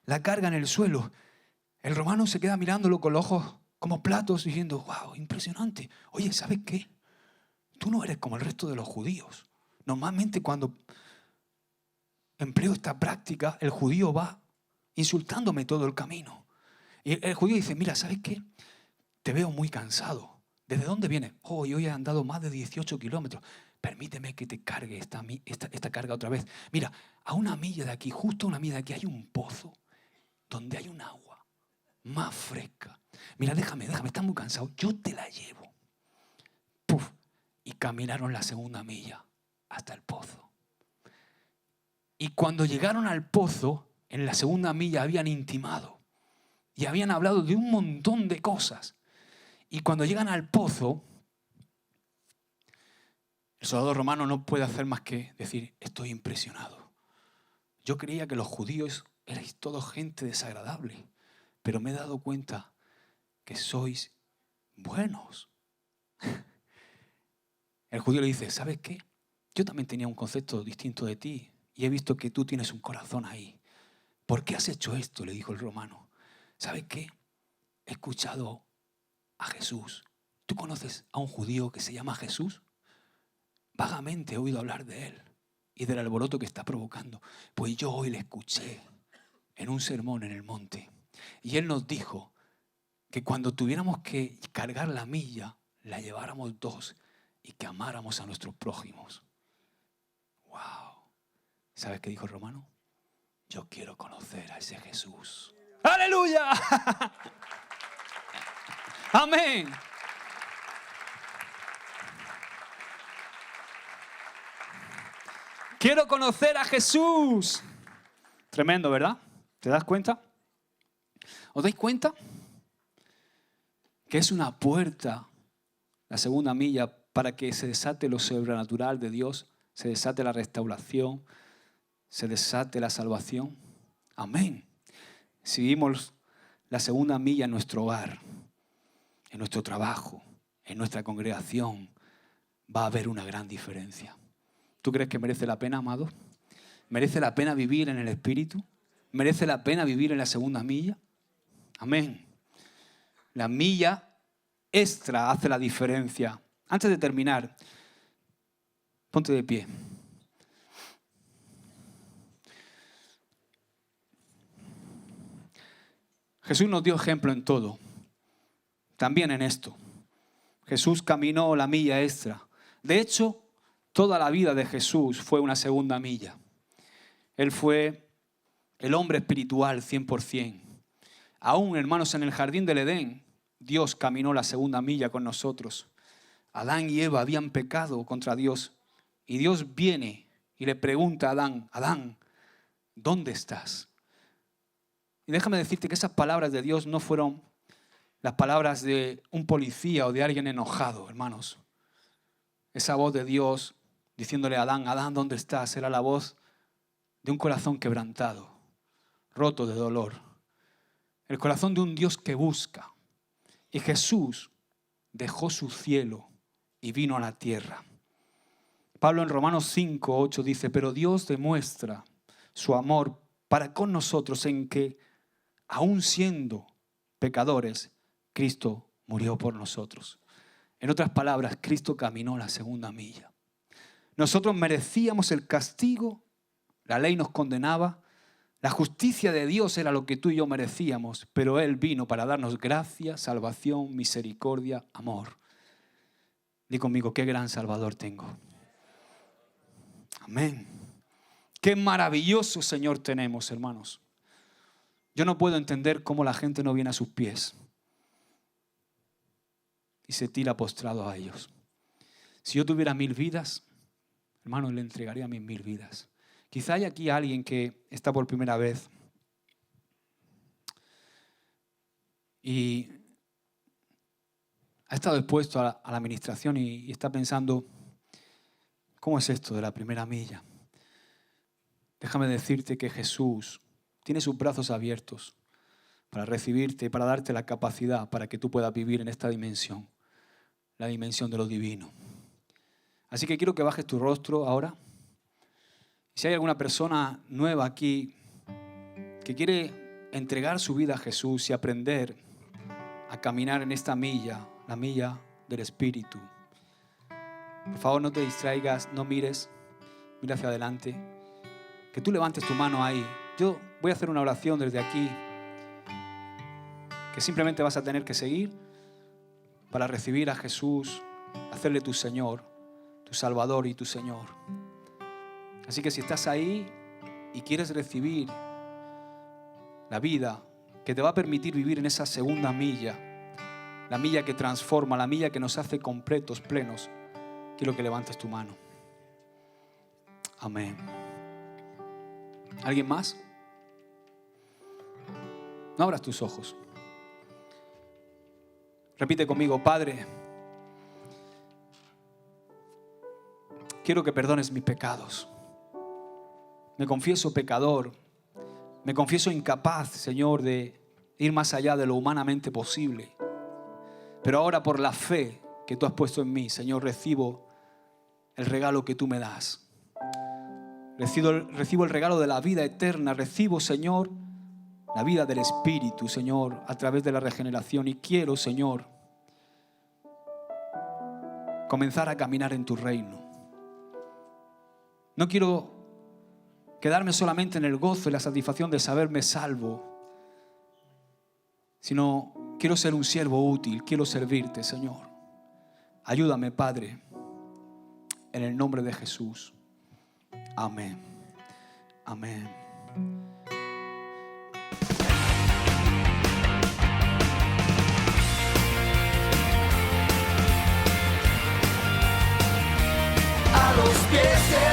la carga en el suelo. El romano se queda mirándolo con los ojos como platos, diciendo, wow, impresionante. Oye, ¿sabes qué? Tú no eres como el resto de los judíos. Normalmente cuando empleo esta práctica, el judío va insultándome todo el camino. Y el judío dice, mira, ¿sabes qué? Te veo muy cansado. ¿Desde dónde vienes? Oh, yo he andado más de 18 kilómetros. Permíteme que te cargue esta carga otra vez. Mira, a 1 milla de aquí, justo a 1 milla de aquí, hay un pozo donde hay un agua más fresca. Mira, déjame, estás muy cansado. Yo te la llevo. Puf. Y caminaron la 2ª milla hasta el pozo. Y cuando llegaron al pozo, en la 2ª milla habían intimado. Y habían hablado de un montón de cosas. Y cuando llegan al pozo, el soldado romano no puede hacer más que decir, estoy impresionado. Yo creía que los judíos erais todos gente desagradable, pero me he dado cuenta que sois buenos. El judío le dice, ¿sabes qué? Yo también tenía un concepto distinto de ti y he visto que tú tienes un corazón ahí. ¿Por qué has hecho esto? Le dijo el romano. ¿Sabes qué? He escuchado a Jesús. ¿Tú conoces a un judío que se llama Jesús? Vagamente he oído hablar de él y del alboroto que está provocando. Pues yo hoy le escuché en un sermón en el monte. Y él nos dijo que cuando tuviéramos que cargar la milla, la lleváramos 2 y que amáramos a nuestros prójimos. ¡Wow! ¿Sabes qué dijo el romano? Yo quiero conocer a ese Jesús. ¡Aleluya! ¡Amén! Quiero conocer a Jesús. Tremendo, ¿verdad? ¿Te das cuenta? ¿Os dais cuenta? Que es una puerta, la 2ª milla, para que se desate lo sobrenatural de Dios, se desate la restauración, se desate la salvación. Amén. Si vimos la 2ª milla en nuestro hogar, en nuestro trabajo, en nuestra congregación, va a haber una gran diferencia. ¿Tú crees que merece la pena, amado? ¿Merece la pena vivir en el Espíritu? ¿Merece la pena vivir en la segunda milla? Amén. La milla extra hace la diferencia. Antes de terminar, ponte de pie. Jesús nos dio ejemplo en todo, también en esto. Jesús caminó la milla extra. De hecho, toda la vida de Jesús fue una segunda milla. Él fue el hombre espiritual 100%. Aún, hermanos, en el jardín del Edén, Dios caminó la segunda milla con nosotros. Adán y Eva habían pecado contra Dios. Y Dios viene y le pregunta a Adán, Adán, ¿dónde estás? Y déjame decirte que esas palabras de Dios no fueron las palabras de un policía o de alguien enojado, hermanos. Esa voz de Dios diciéndole a Adán, Adán, ¿dónde estás? Era la voz de un corazón quebrantado, roto de dolor. El corazón de un Dios que busca. Y Jesús dejó su cielo y vino a la tierra. Pablo en Romanos 5, 8 dice, pero Dios demuestra su amor para con nosotros en que, aun siendo pecadores, Cristo murió por nosotros. En otras palabras, Cristo caminó la segunda milla. Nosotros merecíamos el castigo, la ley nos condenaba, la justicia de Dios era lo que tú y yo merecíamos, pero Él vino para darnos gracia, salvación, misericordia, amor. Di conmigo, qué gran Salvador tengo. Amén. Qué maravilloso Señor tenemos, hermanos. Yo no puedo entender cómo la gente no viene a sus pies y se tira postrado a ellos. Si yo tuviera 1000 vidas, hermano, le entregaría mis 1000 vidas. Quizá hay aquí alguien que está por primera vez y ha estado expuesto a la administración y está pensando, ¿cómo es esto de la primera milla? Déjame decirte que Jesús tiene sus brazos abiertos para recibirte y para darte la capacidad para que tú puedas vivir en esta dimensión, la dimensión de lo divino. Así que quiero que bajes tu rostro ahora. Si hay alguna persona nueva aquí que quiere entregar su vida a Jesús y aprender a caminar en esta milla, la milla del Espíritu, por favor no te distraigas, no mires, mira hacia adelante. Que tú levantes tu mano ahí. Yo voy a hacer una oración desde aquí que simplemente vas a tener que seguir para recibir a Jesús, hacerle tu Señor, tu Salvador y tu Señor. Así que si estás ahí y quieres recibir la vida que te va a permitir vivir en esa segunda milla, la milla que transforma, la milla que nos hace completos, plenos, quiero que levantes tu mano. Amén. ¿Alguien más? No abras tus ojos. Repite conmigo, Padre, quiero que perdones mis pecados. Me confieso pecador, me confieso incapaz, Señor, de ir más allá de lo humanamente posible. Pero ahora por la fe que tú has puesto en mí, Señor, recibo el regalo que tú me das. Recibo el regalo de la vida eterna. Recibo, Señor, la vida del Espíritu, Señor, a través de la regeneración. Y quiero, Señor, comenzar a caminar en tu reino. No quiero quedarme solamente en el gozo y la satisfacción de saberme salvo, sino quiero ser un siervo útil, quiero servirte, Señor. Ayúdame, Padre, en el nombre de Jesús. Amén. Amén. A los pies de